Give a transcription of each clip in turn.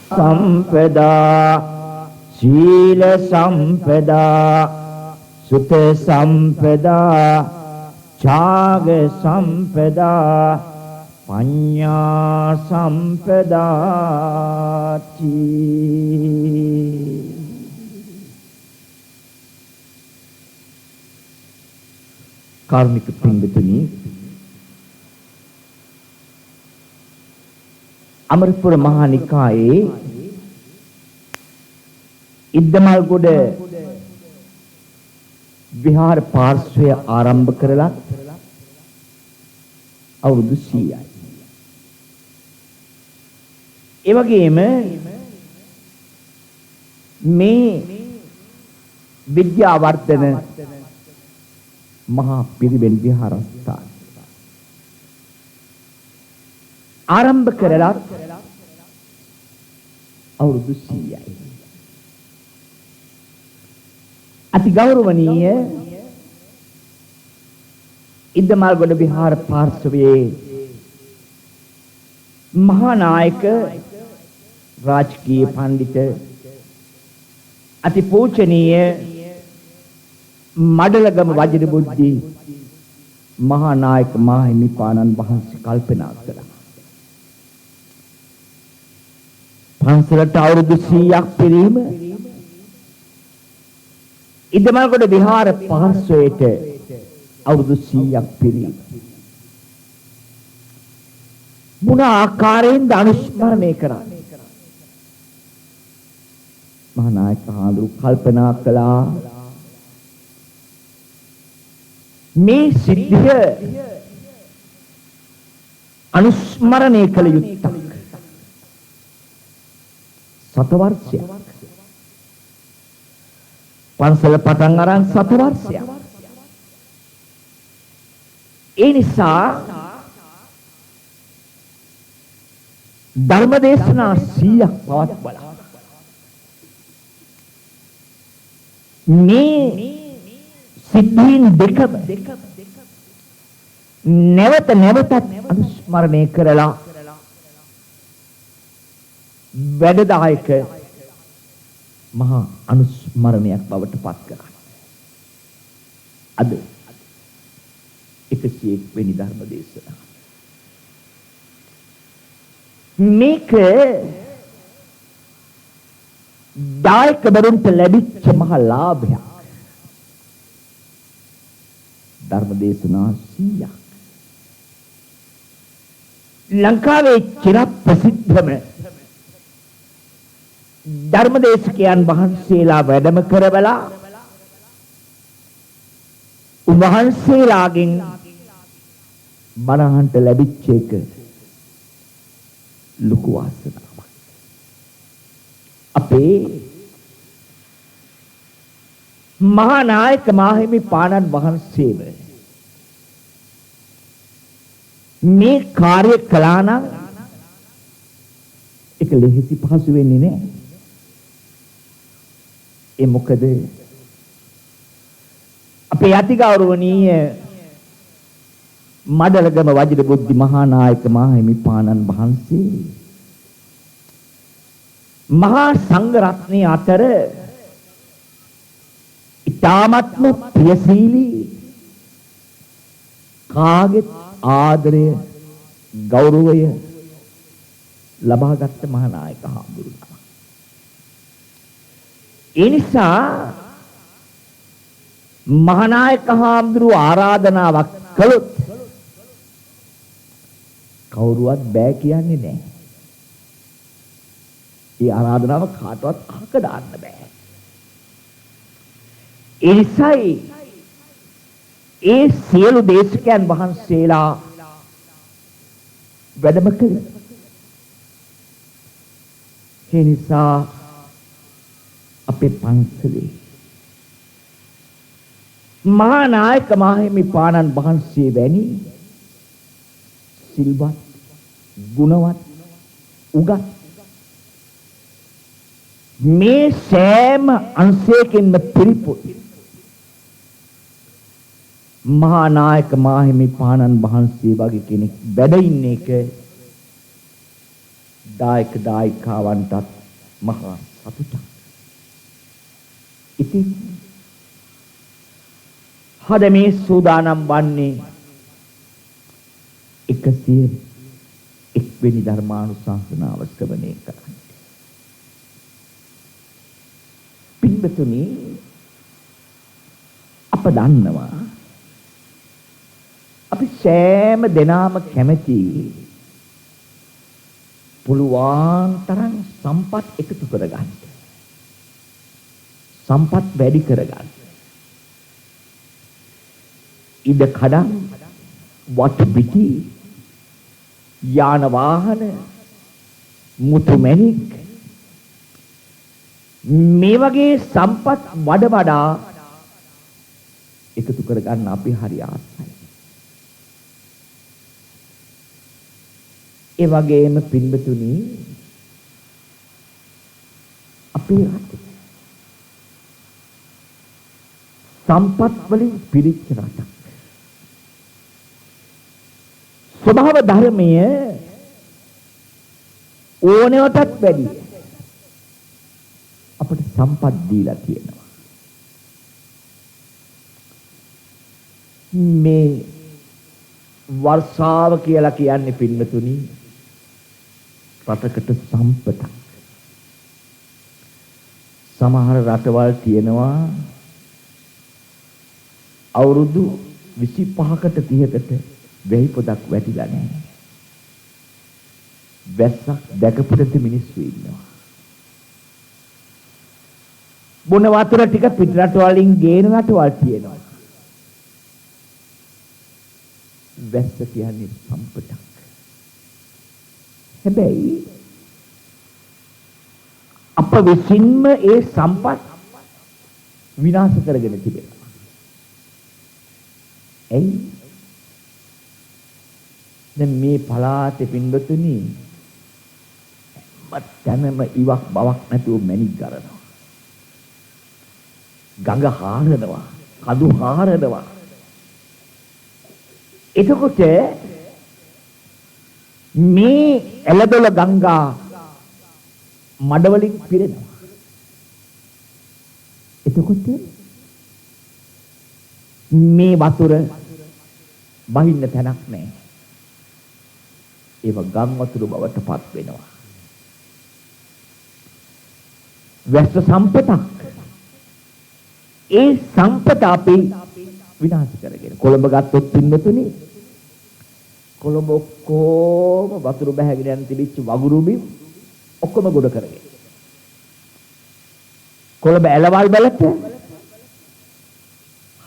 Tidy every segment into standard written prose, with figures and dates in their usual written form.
සම්පදා සීල සම්පදා සුත සම්පදා ඡාග සම්පදා පඤ්ඤා සම්පදාති. කාර්මික පින්වතුනි, අමරපුර මහා නිකායේ ඉද්දමල්ගොඩ විහාර පාර්ශ්වය ආරම්භ කරලා අවුරුදු 100යි. ඒ වගේම මේ විද්‍යාවර්ධන මහා පිරිවෙන් විහාරස්ථාන ආරම්භ කරලා අවුරුදු 100යි. අති ගෞරවනීය ඉද්දමල්ගොඩ විහාර පාර්ශ්වයේ මහා නායක රාජකීය පඬිත අති පූජනීය මඩලගම වජිරබුද්ධි මහා නායක මාහිමිපාණන් වහන්සේ කල්පනා කළා. පන්සලට අවුරුදු 100ක් පිරීම ඉද්දමල්ගොඩ විහාර පාර්ශ්වයට අවුරුදු 100ක් පිරීම මොන ආකාරයෙන්ද අනුස්මරණය කරන්නේ? මහා නායක හාමුදුරු කල්පනා කළා, මේ සිද්ධිය අනුස්මරණය කළ යුත්තක්. සතවර්ෂයක් පන්සල පටන් අරන් සතවර්ෂයක්. ඒ නිසා ධර්මදේශනා 100ක් පවත්වලා මේ සිද්ධීන් දෙකම නැවත නැවතත් අනුස්මරණය කරලා වැඩදායක මහා අනුස්මරණයක් බවට පත් කරා. අද 101 වෙනි ධර්ම දේශනාව. මේක දායකවරුන්ට ලැබිච්ච මහා ලාභයක්. ධර්ම දේශනා 100ක් ලංකාවේ චිර ප්‍රසිද්ධම ධර්මදේශකයන් වහන්සේලා වැඩම කරවලා උන්වහන්සේලාගෙන් බණහන්ට ලැබිච්ච එක ලොකු වාසනාවක්. අපේ මහා නායක මාහිමිපාණන් වහන්සේම මේ කාර්ය කළා නම් ඒක ලෙහෙසි පහසු වෙන්නේ නැහැ. ඒ මොකද අපේ අතිගෞරවනීය මඩලගම වජිරබුද්ධි මහා නායක මාහිමිපාණන් වහන්සේ මහා සංඝ රත්නය අතර ඊ타ත්ම ප්‍රියශීලී කාගෙත් ආදරය ගෞරවය ලබාගත් මහා නායක හාමුදුරුවෝ. ඒ නිසා මහා නායක හාමුදුරුවෝ ආරාධනාවක් කළොත් කවුරුවත් බෑ කියන්නේ නැහැ. ඒ ආරාධනාව කාටවත් අහක දාන්න බෑ. ඒ නිසායි ඒ සියලු දේශකයන් වහන්සේලා වැඩම කළේ. ඒ නිසා අපේ පන්සලේ මහා නායක මාහිමිපාණන් වහන්සේ වැනි සිල්වත් ගුණවත් උගත් මේ සෑම අංශයකින්ම පිරිපුන් මහා නායක මාහිමිපාණන් වහන්සේ වගේ කෙනෙක් වැඩ ඉන්න එක දායක දායිකාවන්ටත් මහා සතුටක්. ඉතින් හද මේ සූදානම් වන්නේ 101 වෙනි ධර්මානුශාසනාව ශ්‍රවණය කරන්න. පින්වතුනි, අප දන්නවා අපි සෑම දෙනාම කැමති පුළුවන් තරම් සම්පත් එකතු කරගන්න. සම්පත් වැඩි කරගන්න. ඉඩ කඩම්, වතු පිටි, යාන වාහන, මුතු මැණික් මේ වගේ සම්පත් වඩා එකතු කරගන්න අපි හරි ආසයි. ඒ වගේම පින්වතුනි, අපේ රටේ සම්පත් වලින් පිරිච්ච රටක්. ස්වභාව ධර්මය ඕනෑවටත් වැඩි අපට සම්පත් දීලා තියෙනවා. මේ වර්ෂාව කියලා කියන්නේ පින්වතුනි රටකට සම්පතක්. සමහර රටවල් තියෙනවා අවුරුදු 25කට 30කට වෙහි පොදක් වැටිලා නැහැ. වැස්සක් දැකපුට මිනිස්සු ඉන්නවා. බොන වතුර ටික පිටරට වලින් ගේන රටවල් තියෙනවා. වැස්ස කියන්නේ සම්පතක්. හැබැයි අප විසින්ම ඒ සම්පත් විනාශ කරගෙන තිබෙනවා. එයි දැන් මේ පළාතේ පින්වතුනි මත්තනම ඉවක් බවක් නැතුව මැණික් ගරනවා. ගඟ හාරනවා, කඳු හාරනවා. එතකොට මේ එළදොල ගංගා මඩවලින් පිරෙනවා. එතකොට මේ වතුර බහින්න තැනක් නැහැ. ඒව ගම් වතුර බවට පත් වෙනවා. වැස්ස සම්පතක්. ඒ සම්පත අපි විනාශ කරගෙන කොළඹ ගත්තොත් පින්නතුනි කොළඹ ඔක්කොම වතුර බහගෙන යන තිබිච්ච වගුරු බිම් ඔක්කොම ගොඩ කරගෙන කොළඹ ඇලවල් වලට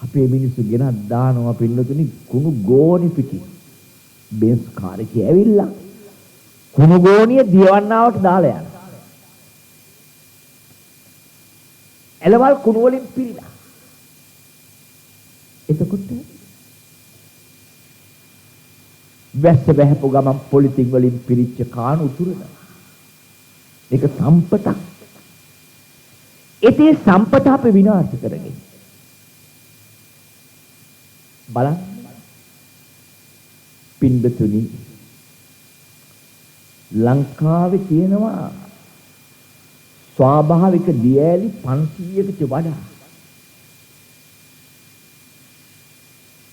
අපේ මිනිස්සු ගෙනත් දානවා පින්නතුනි කුණු ගෝනි පිටි බෙන්ස් කාර් එකේ ඇවිල්ලා කුණු ගෝනිය දියවන්නාවට දාලා යනවා. ඇලවල් කුණු වලින් පිරීලා. එතකොට වැස්ස බහැපු ගමන් පොලිතින් වලින් පිරිච්ච කාණු උතුරනවා. ඒක සම්පතක්. ඒතේ සම්පත අපි විනාශ කරගෙන. බලන්න පින්බතුනි ලංකාවේ තියෙනවා ස්වාභාවික දියඇලි 500කට වඩා.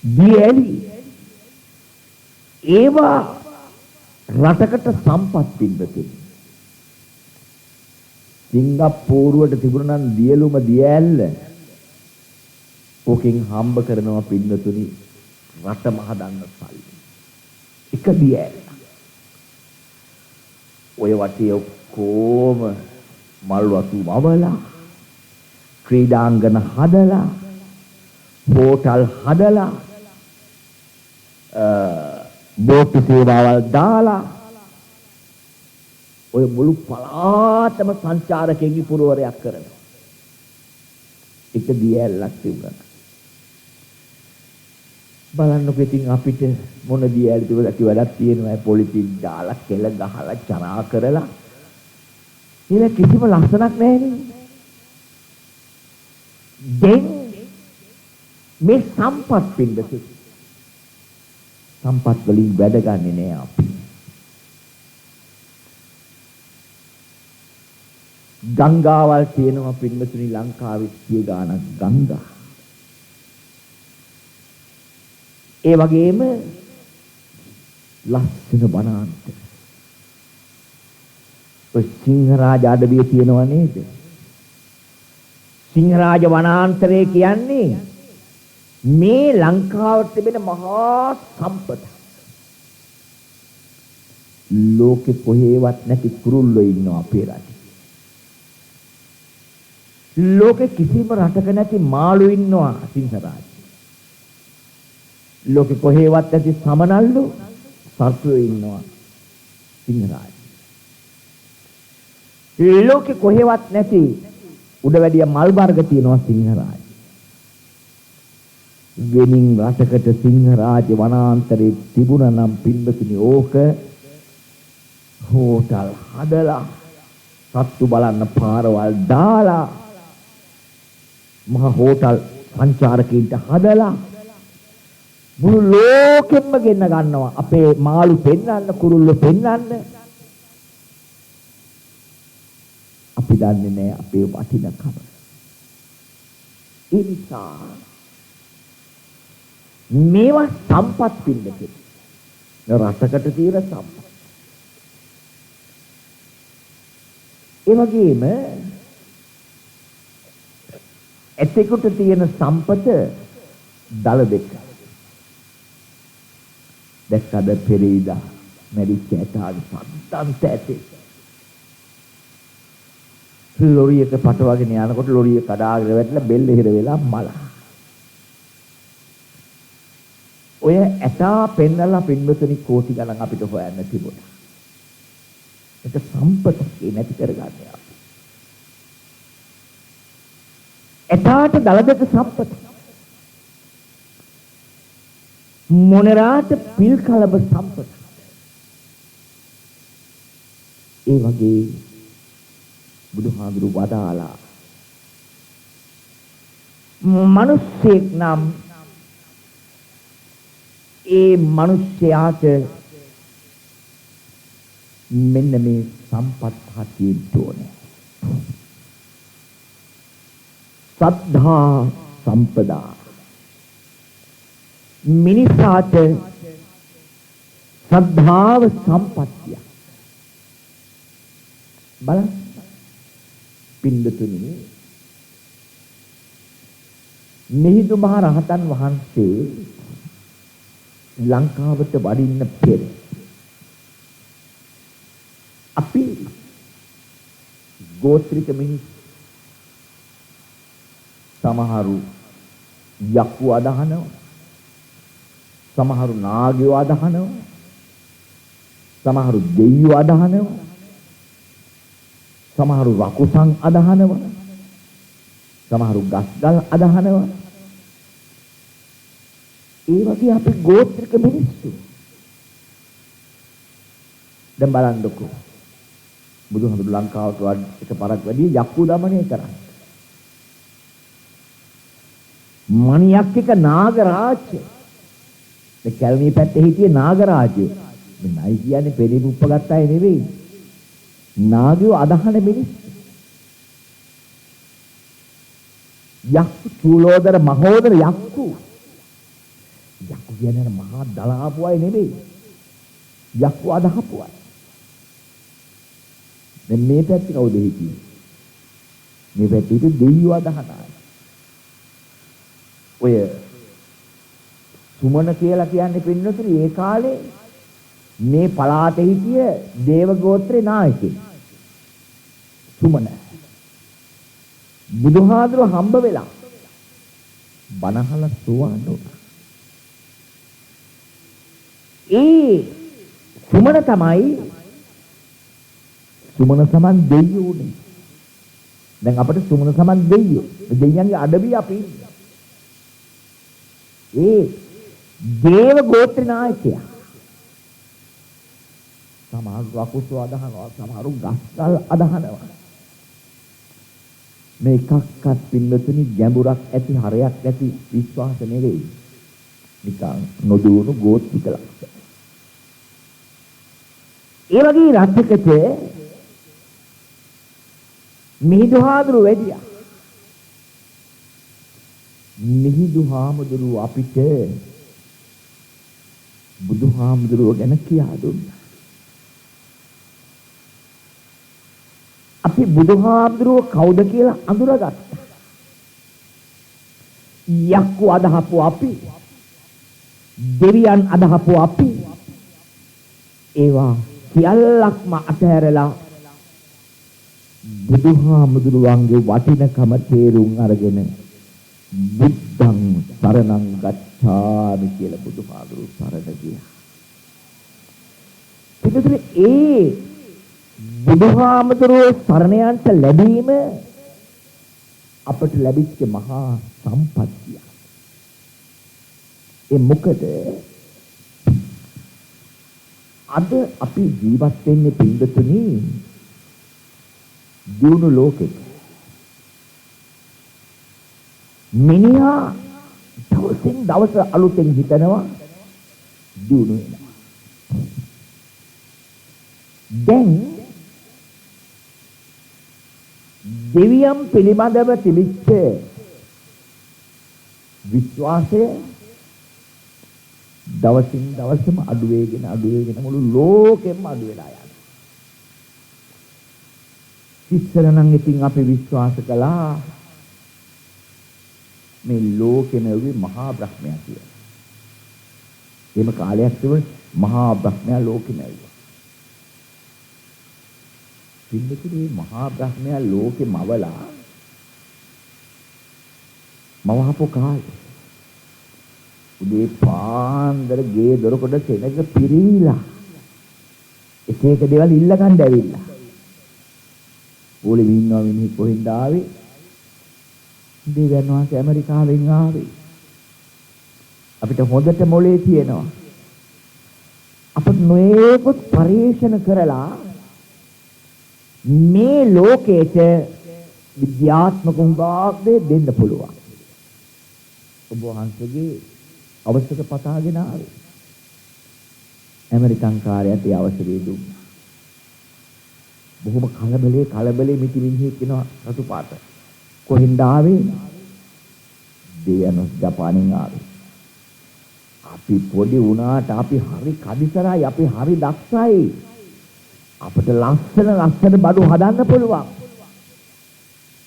දියඇලි ඒවා රටකට සම්පත් පින්බතුනි. සිංගප්පූරුවට තිබුණා නම් දියලුම දියඇල්ල ඕකෙන් හම්බ කරනවා පින්බතුනි රටම හදන්න සල්ලි. එක දියඇල්ල. ඔය වටේ ඔක්කොම මල් වතු වවලා ක්‍රීඩාංගන හදලා හෝටල් හදලා බෝට්ටු සේවාවල් දාලා ඔය මුළු පළාතම සංචාරකයන්ගේ පුරවරයක් කරනවා. එක දියඇල්ලක් තිබුණා. බලන්නකො ඉතින් අපිට මොන දියඇලි තිබුණත් වැඩක් තියෙනවා පොලිතින් දාලා කෙල ගහලා චරා කරලා ඉතින් කිසිම ලස්සනක් නැහැ නේ. දැන් මේ සම්පත් පින්දසු සම්පත් වලින් වැඩ ගන්නෙ නෑ අපි. ගංගාවල් තියෙනවා පින්වතුනි ලංකාවේ 100 ගාණක් ගංගා. ඒ වගේම ලස්සන වනාන්තර. ඔය සිංහරාජ අඩවිය තියෙනව නේද? සිංහරාජ වනාන්තරය කියන්නේ මේ ලංකාවට තිබෙන මහා සම්පත. ලෝකෙ කොහෙවත් නැති කුරුල්ලෝ ඉන්නවා අපේ රටේ. ලෝකෙ කිසිම රටක නැති මාළු ඉන්නවා සිංහරාජ. ලෝකෙ කොහෙවත් නැති සමනල්ලු සර්පයෝ ඉන්නවා සිංහරාජ. ලෝකෙ කොහෙවත් නැති උඩවැඩිය මල් වර්ග තියෙනවා සිංහරාජ. වෙනින් රටකට සිංහරාජ වනාන්තරේ තිබුණා නම් පින්වතුනි ඕක හෝටල් හදලා සත්තු බලන්න පාරවල් දාලා මහ හෝටල් සංචාරකීන්ට හදලා මුළු ලෝකෙම ගෙන්න ගන්නවා අපේ මාළු පෙන්නන්න කුරුල්ලෝ පෙන්නන්න. අපි දන්නේ නැහැ අපේ වටිනකම. ඒ නිසා මේවා සම්පත් පින්නකේ රටකට තියෙන සම්පත්. ඒ වගේම ඇතෙකුට තියෙන සම්පත දල දෙක. දැක්කද පෙරේදා මැරිච්ච ඇතාගේ සද්දන්ත ඇතේ. ලොරියක පටවගෙන යනකොට ලොරිය කඩාගෙන වැටලා බෙල්ල හිර වෙලා මල. ඔය ඇතා පෙන්නලා පින්වතුනි කෝටි ගණන් අපිට හොයන්න තිබුණා. ඒක සම්පතක් නැති කරගන්නේ අපි. ඇතාට දලදක සම්පත. මොනරාට පිල් කලබ සම්පත. ඒ වගේ බුදුහාඳුරු වදාලා මිනිස්සෙක් නම් ඒ මිනිස්යාට මෙන්න මේ සම්පත් හතියෙන් තෝනේ. සද්ධා සම්පදා මිනිසාට සද්ධාව සම්පත්තිය. බලන්න පින්දුතුනි මිහිඳු මහ රහතන් වහන්සේ ලංකාවට වඩින්න පෙර අපි ගෝත්‍රික මිනිස් සමහරු යක්කු අදහනවා, සමහරු නාගයෝ අදහනවා, සමහරු දෙවියෝ අදහනවා, සමහරු වකුසන් අදහනවා, සමහරු ගස්ගල් අදහනවා. ඒ වගේ අපි ගෝත්‍රික මිනිස්සු. දැන් බලන්නකෝ බුදුහාමුදුරු ලංකාවට එකපාරක් වැඩි යක්කු දමනය කරා. මණියක් එක නාග රාජ්‍ය. මේ කැලණිය පැත්තේ හිටියේ නාග රාජ්‍ය. මේ නයි කියන්නේ පෙරේත උපගත් අය නෙවෙයි. නාගයෝ අදහන මිනිස්සු. යක්කු චූලෝදර මහෝදර යක්කු. යක්කු කියන්නේ මහා දලාපු අය නෙවෙයි. යක්කු අදහපු අය. දැන් මේ පැත්තේ කවුද හිටියේ? මේ පැත්තේ දෙවියෝ අදහන අය. ඔය සුමන කියලා කියන්නේ පින්නතුනි ඒ කාලේ මේ පළාතේ හිටිය දේව ගෝත්‍රේ නායකයෙක්. සුමන බුදුහාඳුර හම්බ වෙලා බණහල සුවාන් වුණා. ඒ සුමන තමයි සුමන සමන් දෙවියෝ උනේ. දැන් අපිට සුමන සමන් දෙවියෝ. දෙවියන්ගේ අඩවිය අපි ඉන්නේ. ඒ දේව ගෝත්‍ර නායකයා සමහරු වකුසෝ අදහනවා, සමහරු ගස්කල් අදහනවා. මේ එකක්වත් පින්නතුනි ගැඹුරක් ඇති හරයක් ඇති විශ්වාස නෙවෙයි. නිකන් නොදුණු ගෝත්‍රික ලක්ෂණ. ඒ වගේ රටකට මිහිඳු හාමුදුරුවෝ වැඩියා. මිහිඳු හාමුදුරුවෝ අපිට බුදුහාමුදුරුවෝ ගැන කියා දුන්නා. අපි බුදුහාමුදුරුවෝ කවුද කියලා අඳුරගත්තා. යක්කු අදහපු අපි, දෙවියන් අදහපු අපි, ඒවා සියල්ලක්ම අතහැරලා බුදුහාමුදුරුවන්ගේ වටිනකම තේරුම් අරගෙන බුද්ධං සරණං ගච්ඡාමි කියලා බුදුහාමුදුරුවෝ සරණ ගියා. පිටුතුනේ ඒ බුදුහාමුදුරුවෝ සරණයන්ට ලැබීම අපට ලැබිච්ච මහා සම්පත්තිය. ඒ මොකද අද අපි ජීවත් වෙන්නේ පින්දතුනි දියුණු ලෝකෙක. මිනිහා දවසින් දවස අලුතෙන් හිතනවා දියුණු වෙනවා. දැන් දෙවියන් පිළිබඳව තිබිච්ච විශ්වාසය දවසින් දවසම අඩු වෙගෙන මුළු ලෝකෙම අඩු වෙලා යනවා. ඉස්සර නම් ඉතින් අපි විශ්වාස කළා මේ ලෝකෙ නෙවෙයි මහා බ්‍රහ්මයා කියලා. එහෙම කාලයක් තිබුණේ මහා බ්‍රහ්මයා ලෝකෙ නෙවෙයි. පිළිතුරේ මහා බ්‍රහ්මයා ලෝකෙ මවලා මවහපු කාලේ උදේ පාන්දර ගේ දොරකඩ සෙනඟ පිරීලා එක එක දේවල් ඉල්ල ගන්න ඇවිල්ලා ඕලෙ ඉන්නවා මිනිහ කොහෙන්ද ආවේ දෙවියන් වහන්සේ ඇමරිකාවෙන් ආවේ අපිට හොඳට මොලේ තියෙනවා අපිට නොයෙකුත් පරිශන කරලා මේ ලෝකේට විද්‍යාත්මක උගාක් දෙන්න පුළුවන්. ඔබ වහන්සේගේ අවශ්‍යක පතාගෙන ආවේ. ඇමරිකන් කාර්යයට ඒ අවශ්‍යය දුන්නා. බොහොම කලබලේ මිටිමින්හි කියනවා රතු පාට. කොහෙන්ද ආවේ? දෙයන ජපානෙන් ආවේ. අපි පොඩි වුණාට අපි හරි කදිසරයි, අපි හරි දක්ෂයි. අපිට ලස්සන බඩු හදන්න පුළුවන්.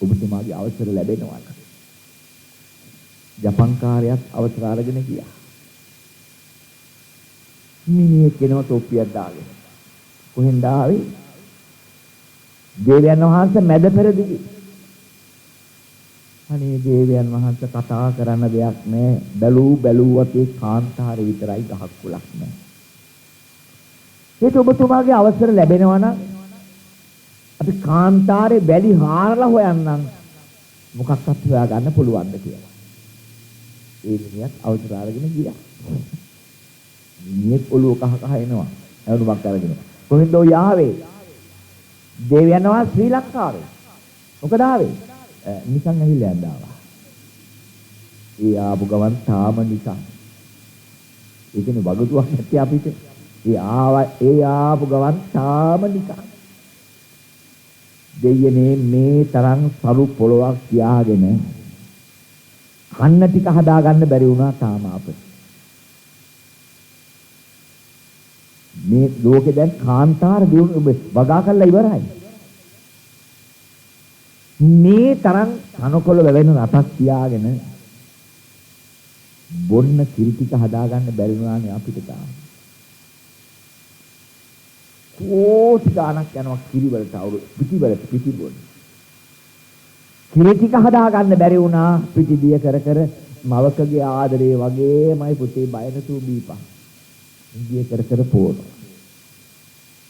ඔබතුමාගේ අවසර ලැබෙනවා. ජපන් කාර්යයක් අවසර අරගෙන ගියා. මිනිහෙක් කෙනා තොප්පියක් දාගෙන. කොහෙන්ද ආවේ? දේවයන් වහන්සේ මැද පෙරදිවි. අනේ දේවයන් වහන්සේ කතා කරන්න දෙයක් නැහැ. බැලුවත් ඒ කාන්තාරේ විතරයි ගහක් කුලක් නැහැ. ඒක ඔබතුමාගේ අවසර ලැබෙනවා නම් අපි කාන්තාරේ බැලි හාරලා හොයන්නම් මොකක්වත් හොයා ගන්න පුළුවන්ද කියලා. ඒ මිනිහත් අවසර අරගෙන ගියා. මිනිහෙක් ඔළුව කහ එනවා. එවුණක් අරගෙන. කොහෙන්ද ඔය ආවේ? දේවයන් වහන්සේ ශ්‍රී ලංකාවේ. මොකද ආවේ? නිකන් ඇවිල්ලා යනවා. ඒ ආපු ගමන් තාම නිකන්. ඒ කියන්නේ වගතුවක් නැත්තේ අපිට. ඒ ආපු ගමන් තාම නිකන්. දෙයනේ මේ තරම් සරු පොළොවක් තියාගෙන කන්න ටික හදා ගන්න බැරි වුණා තාම අපිට. මේ ලෝකේ දැන් කාන්තාර දියුණු වගා කරලා ඉවරයි. මේ තරම් කනකොළ වැවෙන රටක් තියාගෙන බොන්න කිරි ටික හදා ගන්න බැරි වුණානේ අපිට තාම. කෝටි ගාණක් යනවා කිරි වලට පිටි බොන්න. කිරි ටික හදා ගන්න බැරි වුණා පිටි දිය කර මවකගේ ආදරේ වගේමයි පුතේ බය නැතුව බීපන්. දිය කර පොන.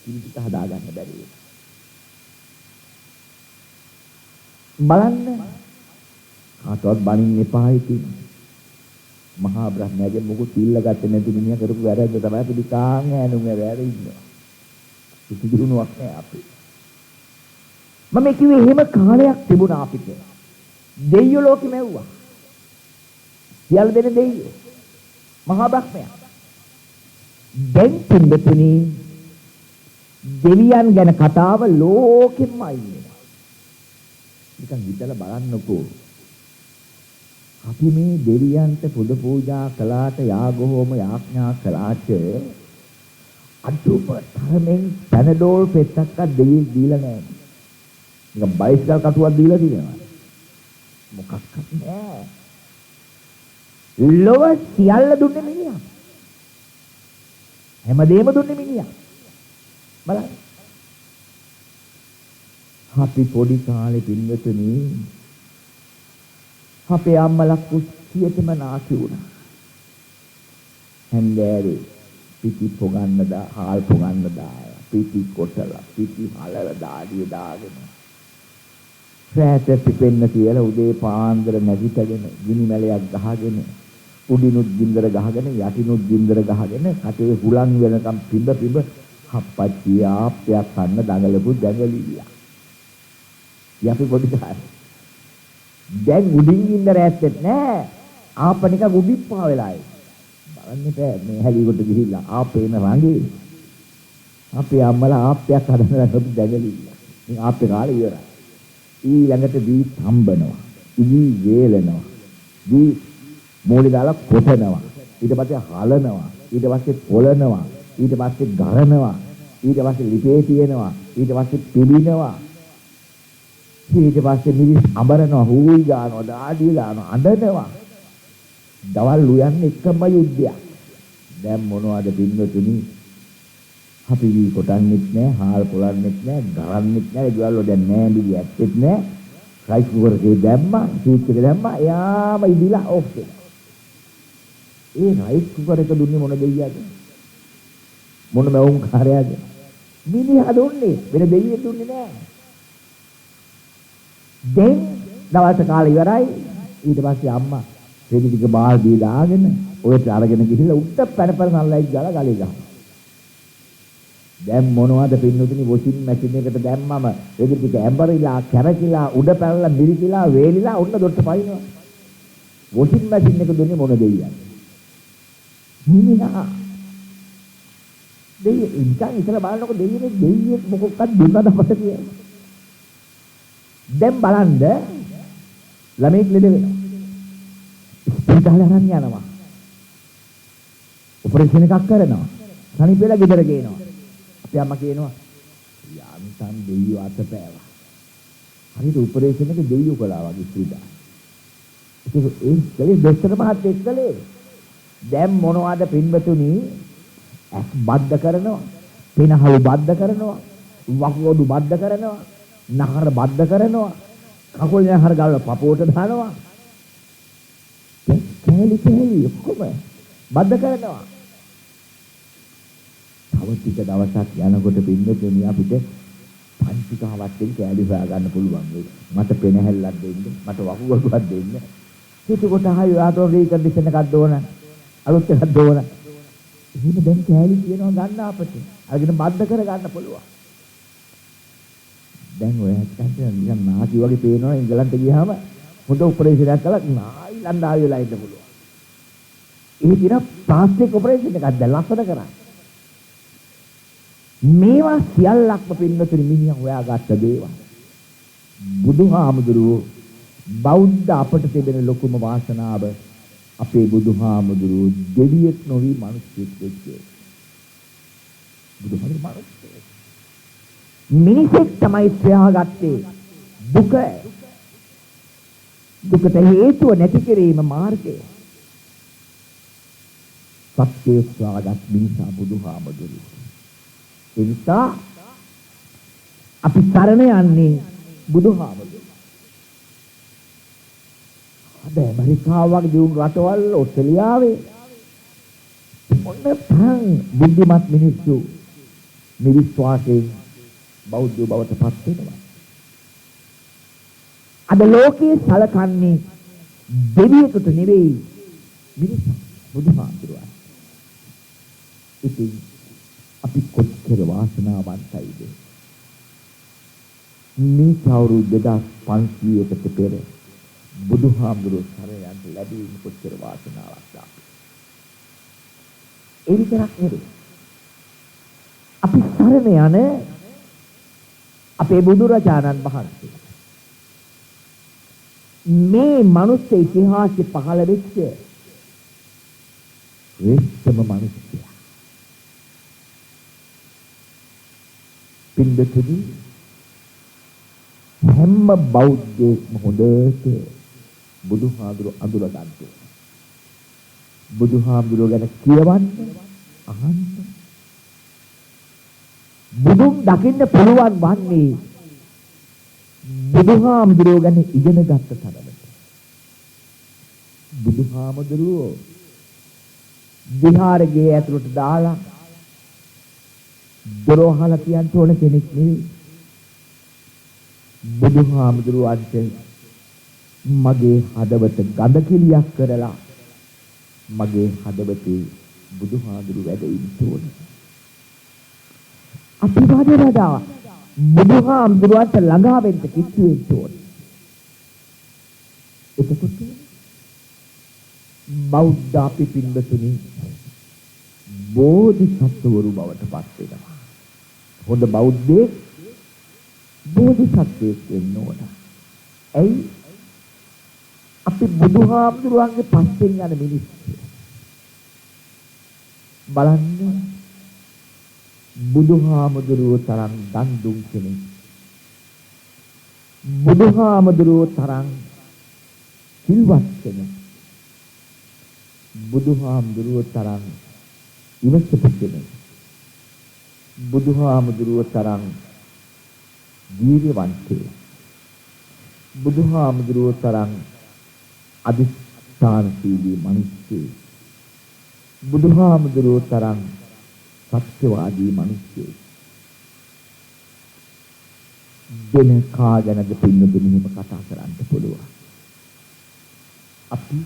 කිරි ටික හදා ගන්න බැරි වුණා. බලන්න කාටවත් බනින්න එපා ඉතින්. මහා බ්‍රහ්මයාගේ මොකද ඉල්ලගත්තේ නැති මිනිහා කරපු වැරද්ද තමයි අපි නිකාන් ඈනුම වැරදි ඉන්නවා. කිසිදුණුවක් නැහැ අපි. මම කිව්වේ එහෙම කාලයක් තිබුණා අපිට. දෙයියෝ ලෝකෙ මෙව්වා. සියලු දෙන දෙයියෝ. මහා බ්‍රහ්මයා. දැන් පින්දතුනි දෙවියන් ගැන කතාව ලෝකෙම ඉන්නවා. නිකන් හිතලා බලන්නකෝ. අපි මේ දෙවියන්ට පුද පූජා කළාට යාග හෝම යාඥා කළාට අදුම තරමෙන් පැනඩෝල් පෙත්තක්වත් දෙවියෙක් දීලා නැහැ. නිකන් බයිස්කල් කටුවක් දීලා තියෙනවා. මොකක්වත් නැහැ. ලොව සියල්ල දුන්නේ මිනිහා. හැමදේම දුන්නේ මිනිහා. බලන්න. අපි පොඩි කාලේ පින්වතුනි අපේ අම්මලා කුස්සියටම නාකි වුණා. හන්දෑවේ පිටි පොගන්න හාල් පොගන්න දාලා පිටි කොටලා පිටි හලලා දාඩිය දාගෙන රැට පිපෙන්න කියලා උදේ පාන්දර නැගිටගෙන ගිනි මැලයක් ගහගෙන උඩිනුත් ගින්දර ගහගෙන යටිනුත් ගින්දර ගහගෙන කටේ හුලං වෙනකම් පිඹ හප්පච්චි ආප්පයක් කන්න දඟලපු දඟලියා. යපි පොඩි කාලේ. දැන් උඩින් ගින්දර ඇත්තේ නැහැ. ආපනික උඩිප්පා වෙලායි. බලන්න බෑ මේ හැලියට ගිහිල්ලා ආපේන රංගේ. අපේ අම්මලා ආප්පයක් හදන්න ගත්ත දඟලියා. මේ ආප්පේ කාලේ ඉවරයි. ඊළඟට දී හම්බනවා. ඉදී වේලනවා. දී මෝලි දාලා කොටනවා. ඊට පස්සේ හලනවා. ඊට පස්සේ පොළනවා. ඊට පස්සේ ගරනවා. ඊට පස්සේ ලිපේ තියෙනවා. ඊට පස්සේ පිළිනවා. ඊට පස්සේ මිරිස් අඹරනවා, හූයි ගන්නවා, දාඩිය දානවා, අඬනවා. දවල් උයන්නේ එකම යුද්ධයක්. දැන් මොනවද පින්නතුනි? අපි වී කොටන්නෙත් නෑ, හාල් පොලන්නෙත් නෑ, ගරන්නෙත් නෑ, ඒගොල්ලෝ වල දැන් නෑ මිලි ඇත්තෙත් නෑ. රයිස් කුකර් එකේ දැම්මා, සීට් එක දැම්මා, එයාම ඉදිලා ඕෆ් වෙනවා. ඒ රයිස් කුකර් එක දුන්නේ මොන දෙයියද? මොන මවුම් කාර්යයද? මිනිහා දුන්නේ, වෙන දෙයියෙක් දුන්නේ නෑ. දැන් දවල්ට කාලේ ඉවරයි. ඊට පස්සේ අම්මා රෙදි ටික බාල්දිය දාගෙන ඔයට අරගෙන ගිහිල්ලා උඩ පැනපැන නල්ලයි ගාලා ගලේ ගහනවා. දැන් මොනවද පින්නතුනි වොෂින් මැෂින් එකට දැම්මම රෙදි ටික ඇඹරිලා කැරකිලා උඩ පැනලා මිරිකිලා වේලිලා උන්න දොට්ට පයින්නවා. වොෂින් මැෂින් එක දුන්නේ මොන දෙයියන්ද? මිනිහා. දෙයිය ඉන්කන් ඉතල බලනකොට දෙයියෙක් මොකක්වත් දුන්නද අපට කියන්නේ. දැන් බලන්න ළමෙක් ලෙඩ වෙනවා. ඉස්පිරිතාලේ අරන් යනවා. ඔපරේෂන් එකක් කරනවා. තනිප වෙලා ගෙදර ගේනවා. අපේ අම්මා කියනවා යාන්තම් දෙයියෝ අතපෑවා. හරියට ඔපරේෂන් එක දෙයියෝ කළා වගේ ඉස්පිරිතාලේ. ඒක කලේ දොස්තර මහත්තයෙක් කළේ. දැන් මොනවද පින්වතුනි? ඇස් බද්ධ කරනවා. පිනහළු බද්ධ කරනවා. වකුගඩු බද්ධ කරනවා. නහර බද්ධ කරනවා. කකුල් නහර ගාලා පපුවට දානවා. කැලි ඔක්කොම බද්ධ කරනවා. තව ටික දවසක් යනකොට පින්නතුණි අපිට පංචිකාවත්ෙන් කැලි හොයා ගන්න පුළුවන් වෙයි. මට පෙනහැල්ලක් දෙන්න, මට වකුගඩුවක් දෙන්න. ඒකකොට ආයෙ ආතෝ රීකන්ඩිෂන් එකක් දෝන. අලුත් එකක් දෝන. එහෙම දැන් කැලි කියනවා ගන්න අපිට. අරගෙන බද්ධ කර ගන්න පුළුවන්. දැන් ඔය ඇත්තට නිකන් නාකි වගේ පේනවා ඉංගලන්තෙ ගියාම හොඳ ඔපරේෂන් එකක් කළා නායි ලන්ඩාවි වෙලා ඉන්න පුළුවන්. ඒ කියන ප්ලාස්ටික් ඔපරේෂන් එකක් දැන් ලස්සන කරා. මේවා සියල්ලක්ම පින්නතුනි මිනිහා හොයාගත්ත දේවල්. බුදුහාමුදුරුවෝ බෞද්ධ අපට තිබෙන ලොකුම වාසනාව අපේ බුදුහාමුදුරුවෝ දෙවියෙක් නොවි මිනිස්සෙක් වෙච්ච. බුදුහාමුදුරුවෝ මිනිස්සෙක්. මිනිසෙක් තමයි සොයාගත්තේ දුකට හේතුව නැති කිරීම මාර්ගය. සත්‍ය සොයාගත් මිනිසා බුදුහාමුදුරුවෝ. ඒ නිසා අපි සරණ යන්නේ බුදුහාමුදුරුවෝ. අද ඇමරිකාව වගේ දියුණු රටවල් ඔස්ට්‍රේලියාවේ මොන තරම් බුද්ධිමත් මිනිස්සු මිරිස් වාසයෙන් බෞද්ධ බවට පත් වෙනවා. අද ලෝකයේ සලකන්නේ දෙවියෙකුට නෙවෙයි මිනිසා බුදුහාමුදුරුවෝ. ඉතින් අපි කොච්චර වාසනාවන්තයිද? මේ අවුරුදු 2500කට පෙර බුදුහාමුදුරුවෝ සරණ යන්න ලැබීම කොච්චර වාසනාවක්ද? ඒ විතරක් නෙවෙයි. අපි සරණ යන අපේ බුදුරජාණන් වහන්සේ මේ මනුස්ස ඉතිහාසෙ පහළ වෙච්ච ශ්‍රේෂ්ඨම මිනිසයා. පින්දතුනි හැම බෞද්ධයෙක්ම හොඳට බුදුහාමුදුරුවෝ අඳුර ගන්න ඕනේ. බුදුහාමුදුරුවෝ ගැන කියවන්න, අහන්න. බුදුන් දකින්න පුළුවන් වන්නේ බුදුහාමුදුරුවෝ ගැන ඉගෙන ගත්ත තරමට. බුදුහාමුදුරුවෝ විහාරයේ ඇතුළට දාලා දරෝහල තියන්න ඕන කෙනෙක් නෙවෙයි. බුදුහාමුදුරුවන්ට මගේ හදවත ගඳ කිලියක් කරලා මගේ හදවතේ බුදුහාමුදුරුව වැඩ ඉන්න ඕනේ. අපි වඩා බුදුහාමුදුරුවන්ට ළඟා වෙන්න කිට්ටු වෙන්න ඕනේ. එතකොට බෞද්ධ අපි පින්වතුනි බෝධිසත්වවරු බවට පත් වෙනවා. හොඳ බෞද්ධයෙක් බෝධිසත්වයෙක් වෙන්න ඕන. ඇයි? අපි බුදුහාමුදුරුවන්ගේ පස්සෙන් යන මිනිස්සු. බලන්න බුදුහාමුදුරුවෝ තරම් දන් දුන් කෙනෙක්, බුදුහාමුදුරුවෝ තරම් සිල්වත් කෙනෙක්, බුදුහාමුදුරුවෝ තරම් ඉවසපු කෙනෙක්, බුදුහාමුදුරුවෝ තරම් වීර්යවන්තයෙක්, බුදුහාමුදුරුවෝ තරම් අදිස්ථානශීලී මිනිස්සෙක්, බුදුහාමුදුරුවෝ තරම් සත්‍යවාදී මිනිස්සෙක් දෙන කාගෙනද පින්නදුනි හිම කතා කරන්න පුළුවන්. අපි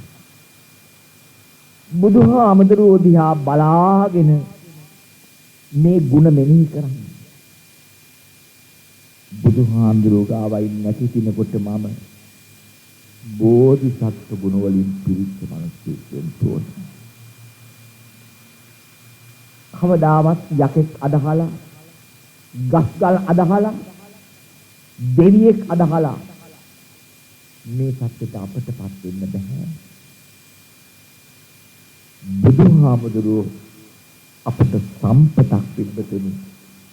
බුදුහාමුදුරුවෝ දිහා බලාගෙන මේ ගුණ මෙනෙහි කරන්නේ. බුදුහාමුදුරුවෝ ගාවයි නැති තිනකොට මම බෝධිසත්ව ගුණ වලින් පිරිච්ච මිනිස්සෙක් වෙන්න ඕනේ. කවදාවත් යකෙක් අදහලා, ගස්ගල් අදහලා, දෙවියෙක් අදහලා මේ සත්‍යයට අපටපත් වෙන්න බෑ. බුදුහාමුදුරුවෝ අපට සම්පතක් පිළිබඳව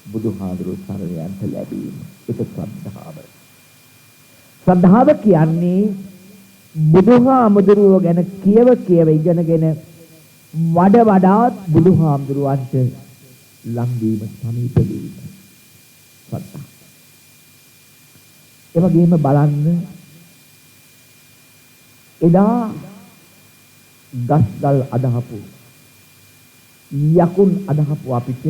බුදුහාමුදුරුවෝ සරණයන්ට ලැබීම. ඒක ශ්‍රද්ධාව. ශ්‍රද්ධාව කියන්නේ බුදුහාමුදුරුවෝ ගැන කියව ඉගෙනගෙන වඩාත් බුදුහාමුදුරුවන්ට ලං වීම, සමීප වීම. ශ්‍රද්ධාව. ඒ වගේම බලන්න එදා ගස්ගල් අදහපු, යකුන් අදහපු අපිට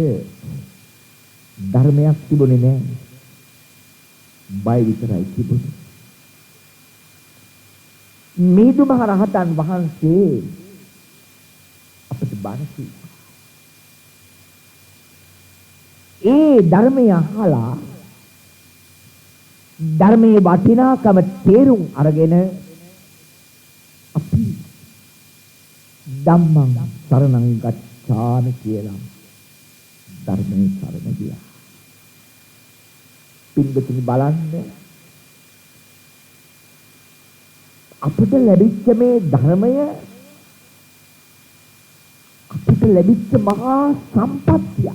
ධර්මයක් තිබුණේ නැහැ. බය විතරයි තිබුණේ. මිහිඳු මහ රහතන් වහන්සේ අපිට බණ කිව්වා. ඒ ධර්මය අහලා ධර්මයේ වටිනාකම තේරුම් අරගෙන අපි ධම්මං සරණං ගච්ඡාමි කියලා ධර්මයේ සරණ ගියා. පින්වතුනි බලන්න අපිට ලැබිච්ච මේ ධර්මය අපිට ලැබිච්ච මහා සම්පත්තිය.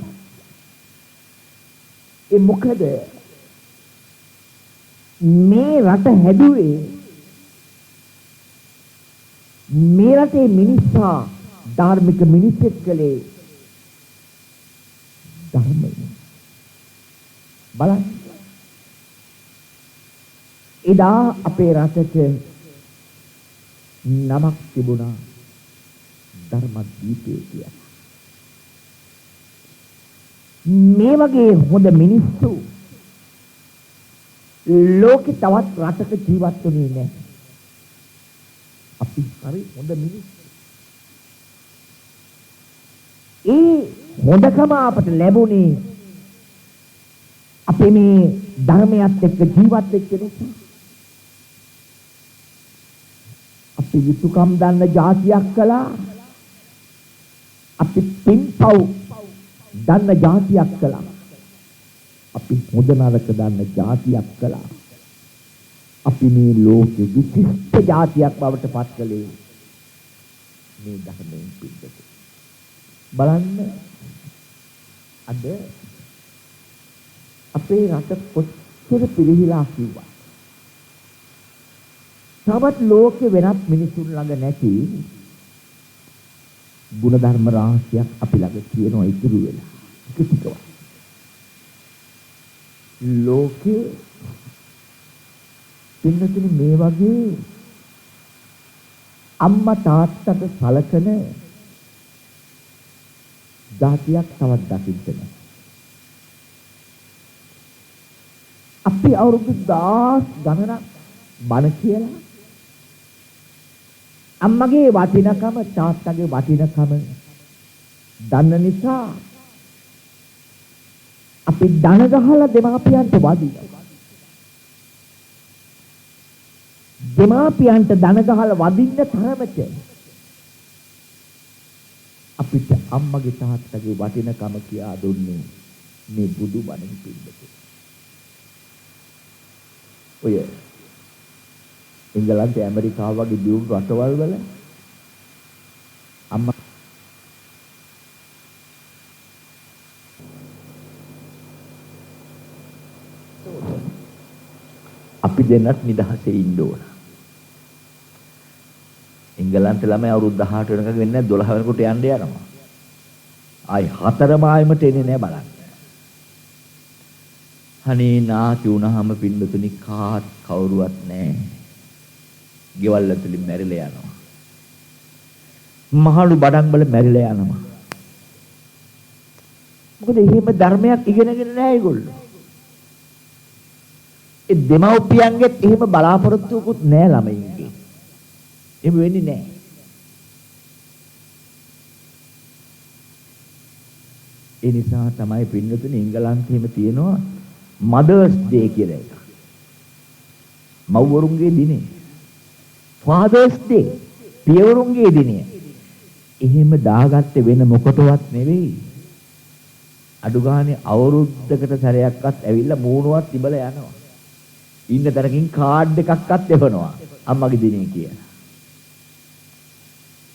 ඒ මොකද මේ රට හැදුවේ, මේ රටේ මිනිසා ධාර්මික මිනිසෙක් කලේ ධර්මය. බලන්න එදා අපේ රටට නමක් තිබුණා, ධර්මදීපේ කියලා. මේ වගේ හොඳ මිනිස්සු ලෝකේ තවත් රටක ජීවත් වෙන්නේ නැහැ. අපි හරි හොඳ මිනිස්සු. ඒ හොඳකම අපට ලැබුණේ අපි මේ ධර්මයත් එක්ක ජීවත් වෙච්ච නිසා. අපි යුතුයකම් දන්න જાතියක් කළා. අපි පින්පව් දන්න જાතියක් කළා. අපි හොඳ නරක දන්න જાතියක් කළා. අපි මේ ලෝකෙ විශිෂ්ට જાතියක් බවට පත් කළේ මේ ධර්මයෙන් පිටත. බලන්න අද අපේ රට කොච්චර පිළිහිලා කිව්වා. තවත් ලෝකෙ වෙනත් මිනිසුන් ළඟ නැති ගුණධර්ම රාශියක් අපි ළඟ තියෙනවා ඉතුරු වෙලා. කිසිකව. ලෝකේ පින්නතුනි මේ වගේ අම්මා තාත්තට සලකන જાතියක් තවත් දකින්න නැහැ. අපි අවුරුදු 10 ගණනක් බණ කියලා අම්මගේ වටිනකම තාත්තගේ වටිනකම දන්න නිසා අපි දන ගහලා දෙමාපියන්ට වදිනවා. දෙමාපියන්ට දන ගහලා වදින්න තරමට අපිට අම්මගේ තාත්තගේ වටිනකම කියා දුන්නේ මේ බුදු බණෙන් පිළිබඳ. ඔය එංගලන්තය ඇමරිකාව වගේ දියුණු රටවල් වල අම්මා අපි දෙන්නත් නිදහසේ ඉන්න ඕන. එංගලන්තේ ළමයි අවුරුදු 18 වෙනකන් වෙන්නේ නැහැ 12 වෙනකොට යන්න යනවා. ආයි 4 මායමට එන්නේ නැහැ බලන්න. අනේ නාකි වුණාම පින්නතුනි කාත් කවුරුවත් නැහැ. ගෙවල් ඇතුලින් මැරිලා යනවා. මහලු බඩන් වල මැරිලා යනවා. මොකද එහෙම ධර්මයක් ඉගෙනගෙන නැහැ ඒගොල්ලෝ. ඒ දෙමව්පියන්ගෙත් එහෙම බලාපොරොත්තුකුත් නැහැ ළමයින්ගේ. එහෙම වෙන්නේ නැහැ. ඒ නිසා තමයි පින්නතුනි එංගලන්තෙම තියෙනවා මදර්ස් ඩේ කියලා එක. මව්වරුන්ගේ දිනේ. ෆාදර්ස් ඩේ පියවරුන්ගේ දිනය. එහෙම දාගත්තේ වෙන මොකටවත් නෙවෙයි. අඩු ගානේ අවුරුද්දකට සැරයක්වත් ඇවිල්ලා මූණුවක් තිබලා යනවා. ඉන්න තරකින් කාඩ් එකක්වත් එවනවා අම්මගේ දිනේ කියලා.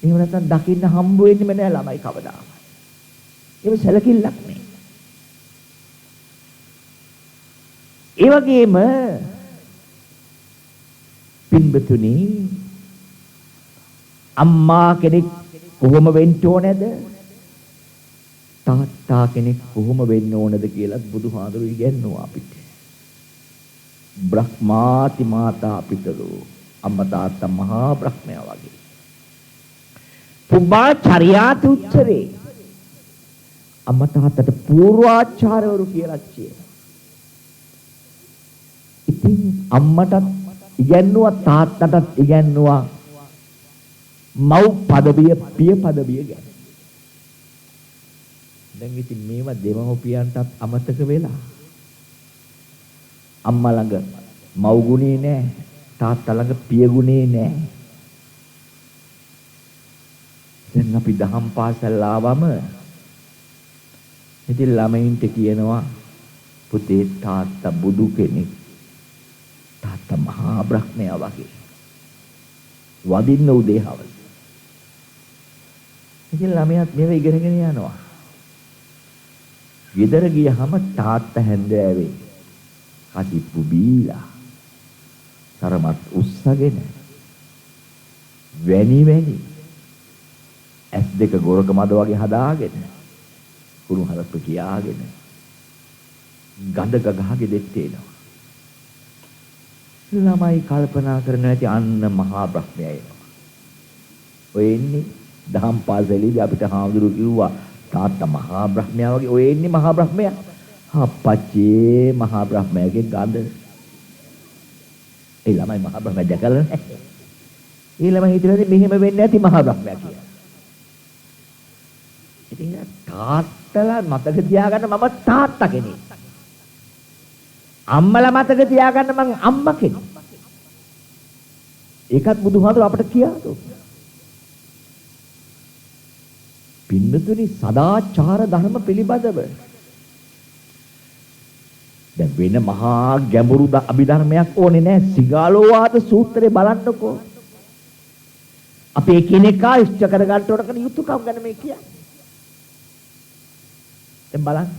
එහෙම නැත්නම් දකින්න හම්බ වෙන්නේ නැහැ ළමයි කවදාම. ඒක සැලකිල්ලක් නේ. ඒ වගේම පින්බතුනි අම්මා කෙනෙක් කොහොම වෙන්න ඕනේද? තාත්තා කෙනෙක් කොහොම වෙන්න ඕනද කියලා බුදුහාඳුරු ඉගැන්නුවා අපිට. බ්‍රහ්මාති මාතා පිතරෝ අම්මා තාත්තා මහා බ්‍රහ්මයා වගේ. පුබ්බා චර්යාති උච්චරේ අම්මා තාත්තට පූර්වාචාරවරු කියලා කියනවා. ඉතින් අම්මටත් ඉගැන්නුවා තාත්තටත් ඉගැන්නුවා මව් පදවිය පිය පදවිය ගැන. දැන් ඉතින් මේවා දෙමව්පියන්ටත් අමතක වෙලා අම්මා ළඟ මව් ගුණේ නැහැ තාත්තා ළඟ පිය ගුණේ නැහැ. දැන් අපි දහම් පාසල් ආවම ඉතින් ළමයින්ට කියනවා පුතේ තාත්තා බුදු කෙනෙක් තාත්තා මහා බ්‍රහ්මයා වගේ වදින්න උදේහවල්. ඉතින් ළමයාත් මේව ඉගෙනගෙන යනවා. ගෙදර ගියහම තාත්තා හැන්දෑවේ කටිප්පු බීලා තරමත් උස්සගෙන වැනි ඇස් දෙක ගොරක මද වගේ හදාගෙන කුණු හරප්ප කියාගෙන ගඳ ගගහගේ දෙත් එනවා. ළමයි කල්පනා කරනවා ඇති අන්න මහා බ්‍රහ්මයා එනවා. ඔය එන්නේ දහම් පාසලේදී අපිට හාමුදුරුවෝ කිව්වා තාත්තා මහා බ්‍රහ්මයා වගේ ඔය එන්නේ මහා බ්‍රහ්මයා. අපච්චේ මහා බ්‍රහ්මයාගේ ගඳ. ඒ ළමයි මහා බ්‍රහ්මයා දැකලා නැහැ. ඒ ළමයි හිතන්නේ මෙහෙම වෙන්නේ නැති මහා බ්‍රහ්මයා කියලා. ඉතින් තාත්තලා මතක තියාගන්න මම තාත්තා කෙනෙක්. අම්මලා මතක තියාගන්න මං අම්මා කෙනෙක්. ඒකත් බුදුහාමුදුර අපට කියා දුන්නා. පින්නතුනි සදාචාර ධර්ම පිළිබඳව දැන් වෙන මහා ගැඹුරු අභිධර්මයක් ඕනේ නැහැ. සිගාලෝවාද සූත්‍රේ බලන්නකෝ. අපි එකිනෙකා ඉෂ්ට කර ගන්න ඕන කෙන යුතුයකම් ගැන මේ කියන්නේ. දැන් බලන්න.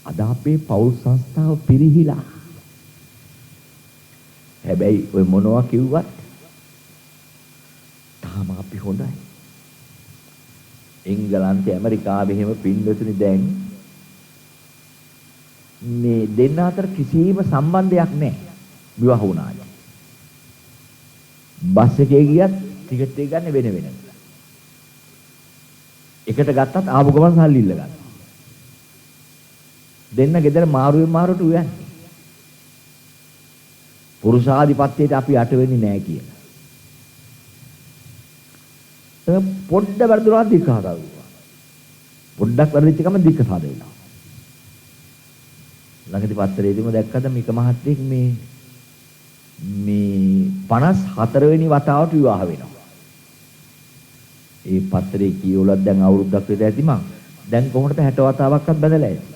අද අපේ පෞල් සංස්ථාව පිරිහිලා. හැබැයි ඔය මොනවා කිව්වත් තාම අපි හොඳයි. එංගලන්තේ ඇමරිකාවේ එහෙම පින්වතුනි දැන් මේ දෙන්න අතර කිසිම සම්බන්ධයක් නැහැ. විවාහ වුණාද? බස් එකේ ගියත් ටිකට් එක ගන්න වෙන වෙනම. එකට ගත්තත් ආපු ගමන් සල්ලි ඉල්ල ගන්න. දෙන්න ගෙදර මාරුවෙන් මාරුවට උයන්නේ. පුරුෂාධිපත්‍යයට අපි යට වෙන්නේ නැහැ කියලා. පොඩ්ඩ වර්ධනවා දික්කහදා වුණා. පොඩ්ඩක් වර්ධිච්ච ගමන් දික්ක සාද වෙනවා. ළඟදී පත්තරේදීම දැක්කද මේක මහත්තයෙක් මේ 54 වෙනි වතාවට විවාහ වෙනවා. ඒ පත්තරේ කියවලත් දැන් අවුරුද්දක් විතර ඇති මං. දැන් කොහොමද 60 වතාවක්වත් බඳලා ඇති.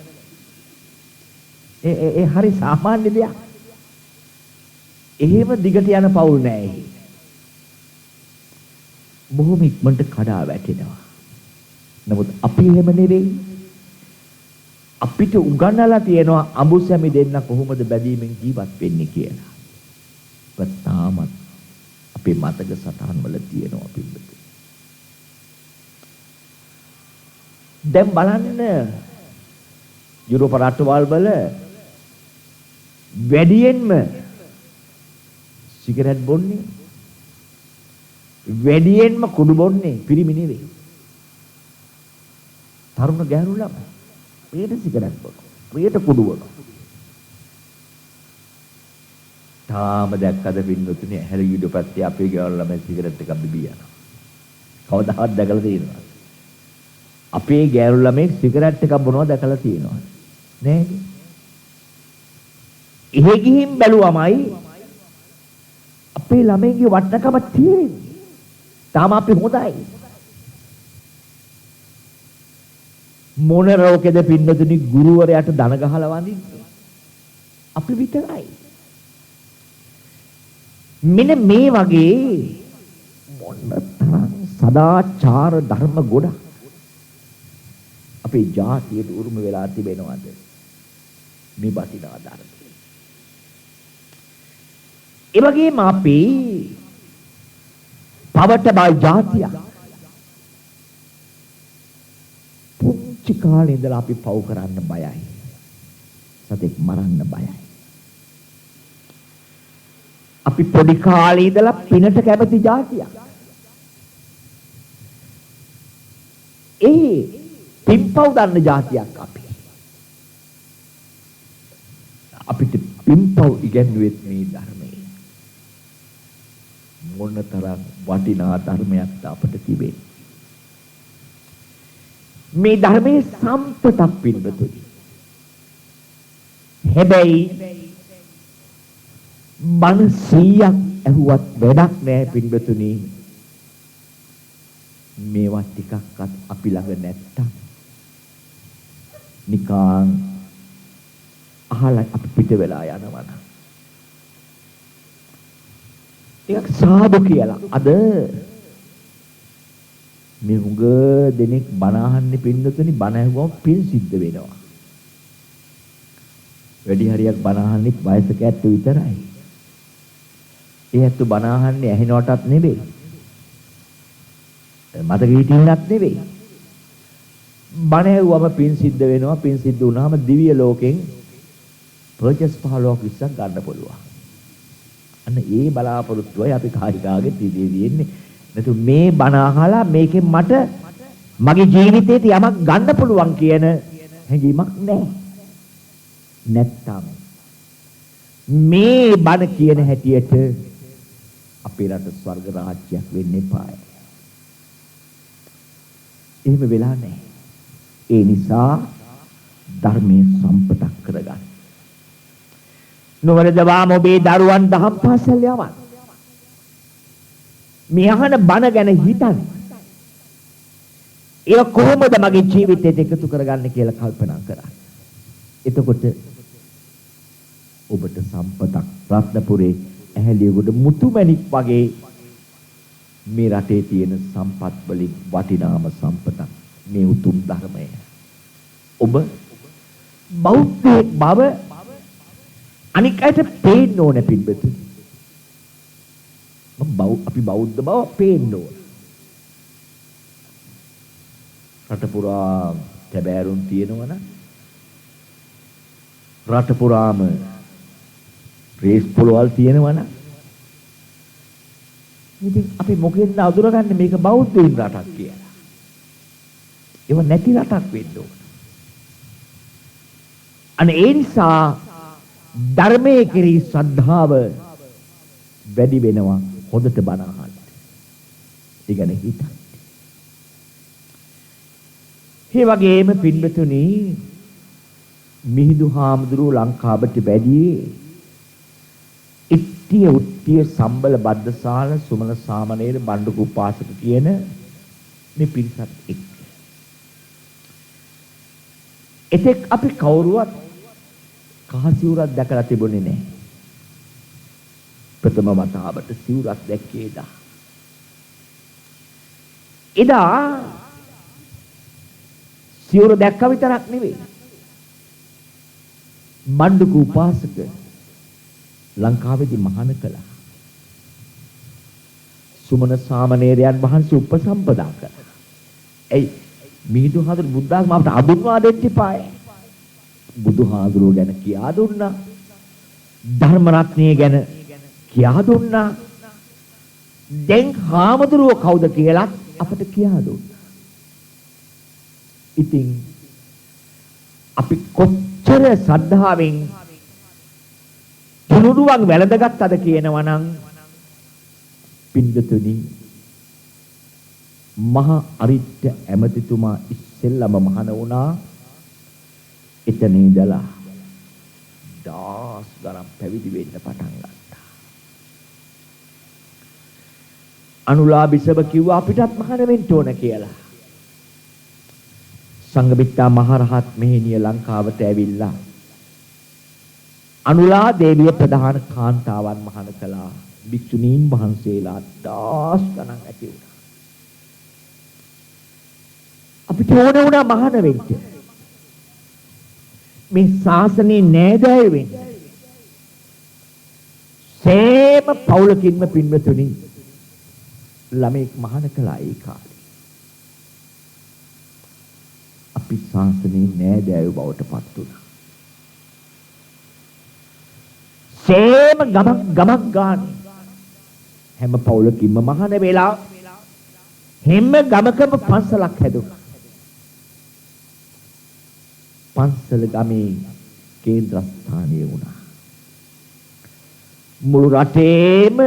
ඒ හරි සාමාන්‍ය දෙයක්. එහෙම දිගට යන පවුල් නෑ. බොහොම ඉක්මනට කඩා වැටෙනවා. නමුත් අපි එහෙම නෙවෙයි. අපිට උගන්වලා තියෙනවා අඹුසැමි දෙන්න කොහොමද බැදීමෙන් ජීවත් වෙන්නේ කියලා. තාමත් අපේ මතක සටහන් වල තියෙනවා පිළිබඳ. දැන් බලන්න යුරෝප රටවල් වල වැඩියෙන්ම සිගරට් බොන්නේ වැඩියෙන්ම කුඩු බොන්නේ පිරිමි නෙවෙයි. තරුණ ගැහැණු ළමයි. ප්‍රියට සිගරට් බොනවා. ප්‍රියට කුඩු බොනවා. තාම දැක්කද පින්නතුනේ ඇහැලි වීඩියෝ පැත්තේ අපේ ගෙවල් ළමයි සිගරට් එකක් බිබී යනවා. කවදාවත් දැකලා තියෙනවද? අපේ ගෙවල් ළමයි සිගරට් එකක් බොනවා දැකලා තියෙනවද? නේද? එහෙ ගිහින් බැලුවමයි අපේ ළමයින්ගේ වටනකම තියෙන්නේ. තාම අපි හොඳයි. මොන රෝකෙද පින්නතුනි ගුරුවරයාට දන ගහලා වඳින්නේ? අපි විතරයි. මෙන්න මේ වගේ මොනතරම් සදාචාර ධර්ම ගොඩක් අපේ ජාතියට උරුම වෙලා තිබෙනවද? මේ වටිනා ධර්ම. ඒ වගේම අපි පවට බය ජාතිය. පුංචි කාලේ ඉඳලා අපි පව් කරන්න බයයි. සතෙක් මරන්න බයයි. අපි පොඩි කාලේ ඉඳලා පිනට කැමති ජාතියක්. ඒ පින්පව් දන්න ජාතියක් අපි. අපිට පින්පව් ඉගෙනුවෙත් මේ ධර්මයේ. මොනතරම් වටිනා ධර්මයක් අපට තිබේ. මේ ධර්මයේ සම්පතක් පින්වතුනි. හැබැයි බණ 100ක් ඇහුවත් වැඩක් නෑ පින්වතුනි. මේවා ටිකක්වත් අපි ළඟ නැත්තම් නිකන් අහලා අපි පිට වෙලා යනවා නම් ටිකක් සාදු කියලා. අද මේ හුඟ දෙනෙක් බණ අහන්නේ පින්වතුනි බණ ඇහුවම පින් සිද්ධ වෙනවා. වැඩි හරියක් බණ අහන්නේ වයසක ඇත්තෝ විතරයි. ඒ ඇත්තෝ බණ අහන්නේ ඇහෙනවටත් නෙවෙයි. මතක හිටින්නත් නෙවෙයි. බණ ඇහුවම පින් සිද්ධ වෙනවා. පින් සිද්ධ වුණාම දිව්‍ය ලෝකෙන් පර්චස් 15ක් 20ක් ගන්න පුළුවන්. අන්න ඒ බලාපොරොත්තුවයි අපි කායිකාගේ තියෙන්නේ. නැතු මේ බණ අහලා මේකෙන් මට මගේ ජීවිතේට යමක් ගන්න පුළුවන් කියන හැඟීමක් නැහැ. නැත්තම් මේ බණ කියන හැටියට අපේ රට ස්වර්ග රාජ්‍යයක් වෙන්න එපායි. එහෙම වෙලා නැහැ. ඒ නිසා ධර්මයේ සම්පතක් කරගන්න. නොවරදවාම ඔබේ දරුවන් දහම් පාසල් යවන්න. මේ අහන බණ ගැන හිතන්න. ඒක කොහොමද මගේ ජීවිතයට එකතු කරගන්නේ කියලා කල්පනා කරන්න. එතකොට ඔබට සම්පතක් රත්නපුරේ ඇහැලියගොඩ මුතුමැණික් වගේ මේ රටේ තියෙන සම්පත් වලින් වටිනාම සම්පතක් මේ උතුම් ධර්මය. ඔබ බෞද්ධයෙක් බව අනික් අයට පේන්න ඕන පිළිබඳ. අපි බෞද්ධ බව පේන්න ඕන. රට පුරා තැබෑරුම් තියෙනවනම් රට පුරාම රේස් පොළවල් තියෙනවනම් ඉතින් අපි මොකෙන්ද අඳුරගන්නේ මේක බෞද්ධයින් රටක් කියලා. ඒව නැති රටක් වෙන්න ඕන. අනේ ඒ නිසා ධර්මයේ කෙරෙහි ශ්‍රද්ධාව වැඩි වෙනවා හොඳට බණ අහන්න. ඒ කියන්නේ හිතන්න. ඒ වගේම පින්වතුනි මිහිඳු හාමුදුරුවෝ ලංකාවට වැඩියේ ඉත්තිය උත්තිය සම්බල බද්දසාල සුමන සාමණේර බණ්ඩුක උපාසක කියන මේ පිරිසත් එක්ක. එතෙක් අපි කවුරුවත් කහ සිවුරක් දැකලා තිබුණේ නැහැ. ප්‍රථම වතාවට සිවුරක් දැක්කේ එදා. එදා සිවුර දැක්ක විතරක් නෙවෙයි. බණ්ඩුක උපාසක ලංකාවේදී මහාන කළා. සුමන සාමණේරයන් වහන්සේ උපසම්පදා කළා. එයි මිහිඳු හාමුදුරු බුද්ධාගම අපට අඳුන්වා දෙන්න එපාය. බුදුහාඳුරෝ ගැන කියා දුන්නා. ධර්ම රත්නය ගැන කියා දුන්නා. දැන් හාමුදුරුවෝ කවුද කියලා අපට කියා දුන්නා. ඉතින් අපි කොච්චර ශ්‍රද්ධාවෙන් තුනුරුවන් වැළඳගත්තද කියනවා නම් පින්දතුනි මහා අරිට්ඨ ඇමතිතුමා ඉස්සෙල්ලම මහාන වුණා. එතන ඉඳලා දාස් ගණන් පැවිදි වෙන්න පටන් ගත්තා. අනුලා බිසව කිව්වා අපිටත් මහාන වෙන්න ඕන කියලා. සංඝමිත්තා මහරහත් මෙහෙණිය ලංකාවට ඇවිල්ලා අනුලා දේවිය ප්‍රධාන කාන්තාවන් මහාන කළා. භික්ෂුණීන් වහන්සේලා දාස් ගණන් ඇති වුණා. අපිට ඕන වුණා මහාන වෙන්න. මේ ශාසනයේ නෑදෑයෝ වෙන්න. සෑම පවුලකින්ම පින්වතුනි ළමෙක් මහාන කළා ඒ කාලේ. අපි ශාසනයේ නෑදෑයෝ බවට පත් වුණා. සෑම ගමක් ගානේ හැම පවුලකින්ම මහාන වෙලා හැම ගමකම පන්සලක් හැදුණා. පන්සල ගමේ කේන්ද්‍රස්ථානීය වුණා. මුළු රටේම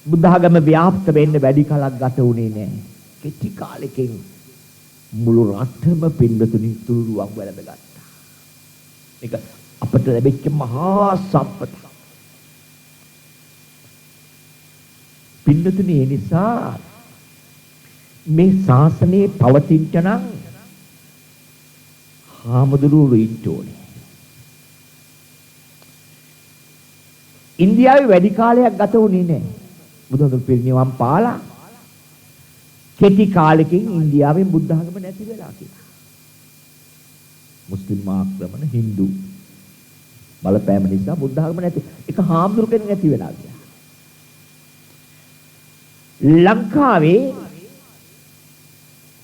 බුද්ධාගම ව්‍යාප්ත වෙන්න වැඩි කලක් ගත වුණේ නැහැ. කෙටි කාලෙකින් මුළු රටම පින්වතුනි තුරුරුවක් වැළඳගත්තා. ඒක අපට ලැබෙච්ච මහා සම්පත. පින්වතුනි ඒ නිසා මේ ශාසනයේ පවතින්න නම් හාමුදුරුවෝ ඉන්න ඕනේ. ඉන්දියාවේ වැඩි කාලයක් ගත වුණේ නැහැ. බුදුහාමුදුරු පිරිනිවන් පාලා කෙටි කාලෙකින් ඉන්දියාවෙන් බුද්ධ ආගම නැති වෙලා කියලා. මුස්ලිම් ආක්‍රමණ හින්දු බලපෑම නිසා බුද්ධ ආගම නැති. ඒක හාමුදුරු කෙනෙක් නැති වෙලා ගියා. ලංකාවේ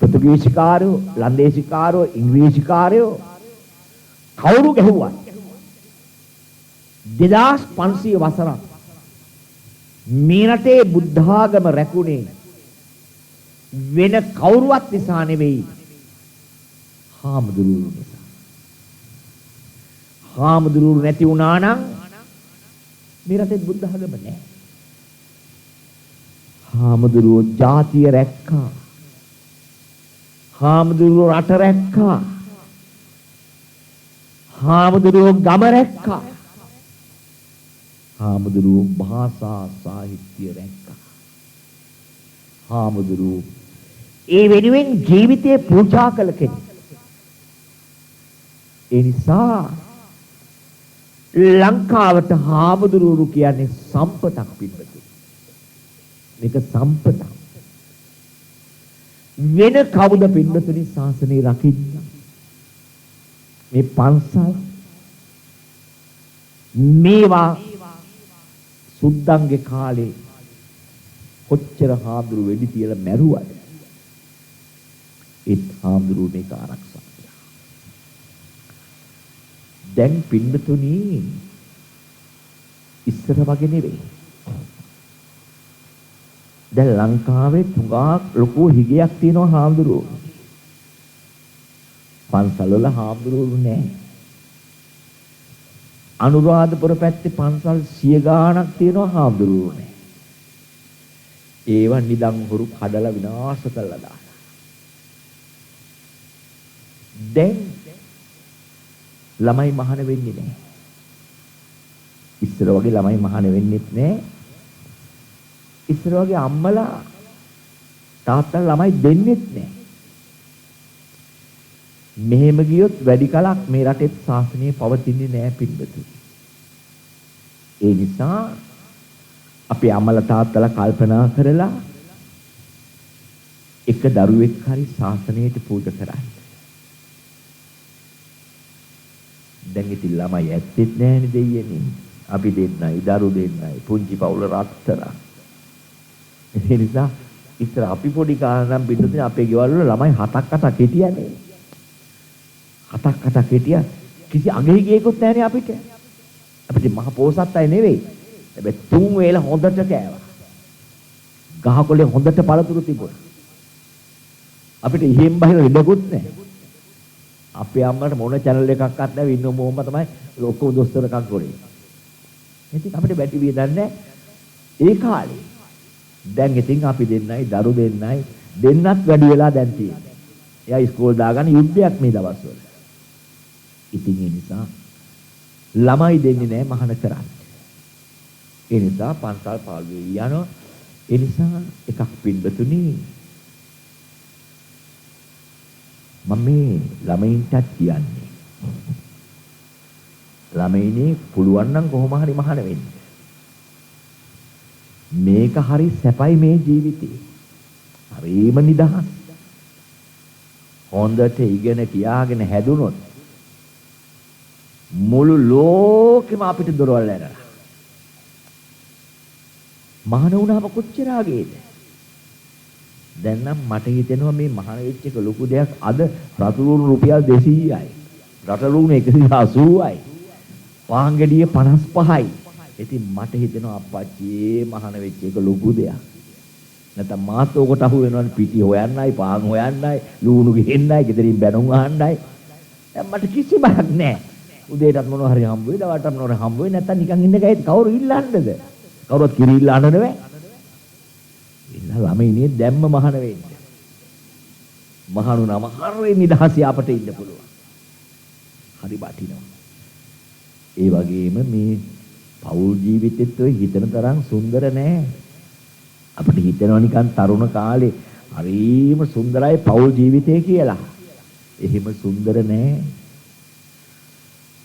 පෘතුගීසිකාරයෝ, ලන්දේසිකාරයෝ, ඉංග්‍රීසිකාරයෝ කවුරු ගැහුවා 2500 වසරක් මේ රටේ බුද්ධ ආගම රැකුනේ වෙන කවුරුවත් නිසා නෙවෙයි හාමුදුරුවෝ නිසා. හාමුදුරුවෝ නැති වුණා නම් මේ රටේ බුද්ධ ආගම නැහැ. හාමුදුරුවෝ ජාතිය රැක්කා. හාමුදුරුවෝ රට රැක්කා. හාමුදුරුවෝ ගම රැක්කා. හාමුදුරුවෝ භාෂා සාහිත්‍ය රැක්කා. හාමුදුරුවෝ ඒ වෙනුවෙන් ජීවිතේ පූජා කළ කෙනෙක්. ඒ නිසා ලංකාවට හාමුදුරුවරු කියන්නේ සම්පතක් පිටුපිට. මේක සම්පතක්. වෙන කවුද පිටුපිට ශාසනය රකින්නේ? මේ පන්සල් මේවා සුද්දන්ගේ කාලේ කොච්චර හාමුදුරු වෙඩි තියලා මැරුවද? ඒත් හාමුදුරු මේක ආරක්ෂා කළා. දැන් පින්නතුණි ඉස්සර වගේ නෙවෙයි. දැන් ලංකාවේ තුඟක් ලොකු හිගයක් තියෙනවා හාමුදුරුවෝ. පන්සල් වල හාමුදුරුවෝ නැහැ. අනුරාධපුර පැත්තේ පන්සල් 100 ගාණක් තියෙනවා හාමුදුරුවෝ නැහැ. ඒවා නිදන් හොරු කඩලා විනාශ කළා දාලා. දැන් ළමයි මහාන වෙන්නේ නැහැ. ඉස්සර වගේ ළමයි මහාන වෙන්නෙත් නැහැ. ඉස්සර වගේ අම්මලා තාත්තලා ළමයි දෙන්නෙත් නැහැ. මෙහෙම ගියොත් වැඩි කලක් මේ රටේ ශාසනය පවතින්නේ නැහැ පිළිබඳ. ඒ නිසා අපේ අම්මලා තාත්තලා කල්පනා කරලා එක දරුවෙක් හරි ශාසනයට පූජා කරන්න. දැන් ඉතින් ළමයි ඇත්තෙත් නැහැනේ දෙයියනේ. අපි දෙන්නයි දරු දෙන්නයි පුංචි පවුල රත්තරන්. ඒ නිසා ඉතින් අපි පොඩි කාලේ නම් පිටුදින අපේ ගෙවල් වල ළමයි 7ක් 8ක් හිටියනේ. 7ක් 8ක් හිටියා කිසි අගෙහි ගියෙකුත් නැහැනේ අපිට. අපිට මහ පෝසත් අය නෙවෙයි. හැබැයි 3 වේල හොඳට කෑවා. ගහකොළේ හොඳට පළතුරු තිබුණා. අපිට ඉහෙන් බහින ඉඩකුත් නැහැ. අපේ අම්මට මොන channel එකක්වත් නැහැ. ඉන්න මොහොම තමයි ඔක්කොම දොස්තරකම් කරේ. ඉතින් අපිට බැටි වියදන්නේ ඒ කාලේ. දැන් ඉතින් අපි දෙන්නයි දරු දෙන්නයි දෙන්නත් වැඩි වෙලා දැන් තියෙනවා. එයා ඉස්කෝල දාගන්න යුද්ධයක් මේ දවස්වල. ඉතින් ඒ නිසා ළමයි දෙන්නේ නැහැ මහාන කරන්න. ඒ නිසා පන්සල් පාළුවේ යනවා. ඒ නිසා එකක් පින්බතුනි මම මේ ළමයින්ටත් කියන්නේ. ළමයිනේ පුළුවන් නම් කොහොම හරි මහාන වෙන්න. මේක හරි සැපයි මේ ජීවිතේ. හරිම නිදහස්. හොඳට ඉගෙන කියාගෙන හැදුනොත් මුළු ලෝකෙම අපිට දොරවල් ඇරලා. මහාන වුණාම කොච්චර ආගේද? දැන් නම් මට හිතෙනවා මේ මහාන වෙච්ච එක ලොකු දෙයක්. අද රතුරුණු රුපියල් 200යි. රටරුණු 180යි. වාහන් ගෙඩිය 55යි. ඉතින් මට හිතෙනවා අප්පච්චි මහාන වෙච්ච එක ලොකු දෙයක්. නැත්නම් මාත් ඕකට අහු වෙනවනේ පිටි හොයන්නයි, පාන් හොයන්නයි, ලුණු ගෙහෙන්නයි, ගෙදරින් බැනුම් අහන්නයි. දැන් මට කිසි බයක් නැහැ. උදේටත් මොනවා හරි හම්බ වෙයි, දවල්ටත් මොනවා හරි හම්බ වෙයි. නැත්නම් නිකන් ඉන්න ගෑයි කවුරු ඉල්ලන්නද? කවුරුත් කිරි ඉල්ලන්න නෙවෙයි. ඉන්න ළමයිනේ දැම්ම මහාන වෙන්න. මහානුනම හරිය නිදහසේ අපට ඉන්න පුළුවන්. හරි වටිනවා. ඒ වගේම මේ පෞල් ජීවිතෙත් ඔය හිතන තරම් සුන්දර නෑ. අපිට හිතෙනවා නිකන් තරුණ කාලේ හරිම සුන්දරයි පෞල් ජීවිතය කියලා. එහෙම සුන්දර නෑ.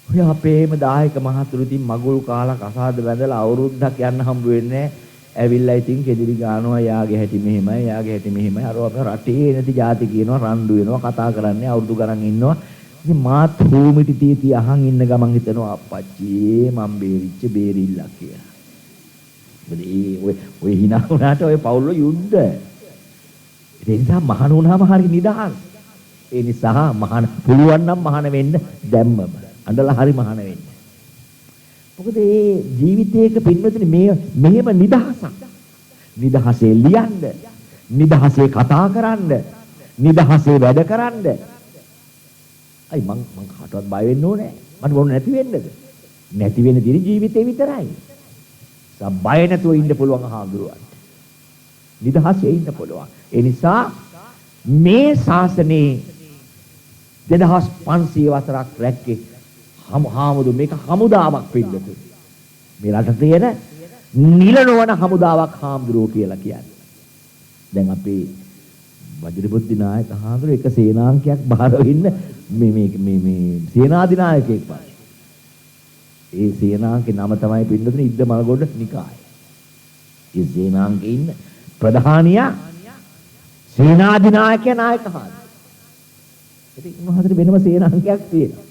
ඔය අපේම දායක මහතුරු ඉතින් මගුල් කාලා කසාද බැඳලා අවුරුද්දක් යන්න හම්බ වෙන්නේ නෑ. ඇවිල්ලා ඉතින් කෙදිරි ගානවා යාගේ හැටි මෙහෙමයි යාගේ හැටි මෙහෙමයි අර අපේ රටේ නැති ಜಾති කියනවා රණ්ඩු වෙනවා කතා කරන්නේ අවුරුදු ගණන් ඉන්නවා. ඉතින් මාත් හූමිටි තීති අහන් ඉන්න ගමන් හිතනවා අප්පච්චි මම බේරිච්ච බේරිල්ලක් කියලා. ඔය hina වුණාට ඔය පවුල් යුද්ධ. ඒ නිසා මහාන වුණාම හරි නිදහස්. ඒ නිසා මහාන පුළුවන් නම් මහාන වෙන්න දැම්මම. අඬලා හරි මහාන වෙන්න. මොකද මේ ජීවිතයක පින්වතුනි මෙහෙම නිදහසක්. නිදහසේ ලියන්න, නිදහසේ කතා කරන්න, නිදහසේ වැඩ කරන්න. අයි මං කාටවත් බය වෙන්න ඕනේ. මට මොන නැති වෙන්නද? නැති වෙන දේ ජීවිතේ විතරයි. බය නැතුව ඉන්න පුළුවන් හාමුදුරුවන්ට. නිදහසේ ඉන්න පුළුවන්. ඒ නිසා මේ ශාසනයේ 2500 වසරක් රැක්කේ හාමුදුරු මේක හමුදාවක් පිළිබඳ. මේ රට තියෙන නිල නොවන හමුදාවක් හාමුදුරුවෝ කියලා කියන්නේ. දැන් අපි වජිරබුද්ධි නායක හාමුදුරුවෝ එක සේනාංකයක් බාරව ඉන්න මේ සේනාධිනායකයෙක් වගේ. ඒ සේනාංකේ නම තමයි පින්නතුනේ ඉද්ද මල්ගොඩ නිකාය. ඒ සේනාංකේ ඉන්න ප්‍රධානියා සේනාධිනායකයා නායක හාමුදුරුවෝ. ඉතින් උන්වහන්සේට වෙනම සේනාංකයක් තියෙනවා.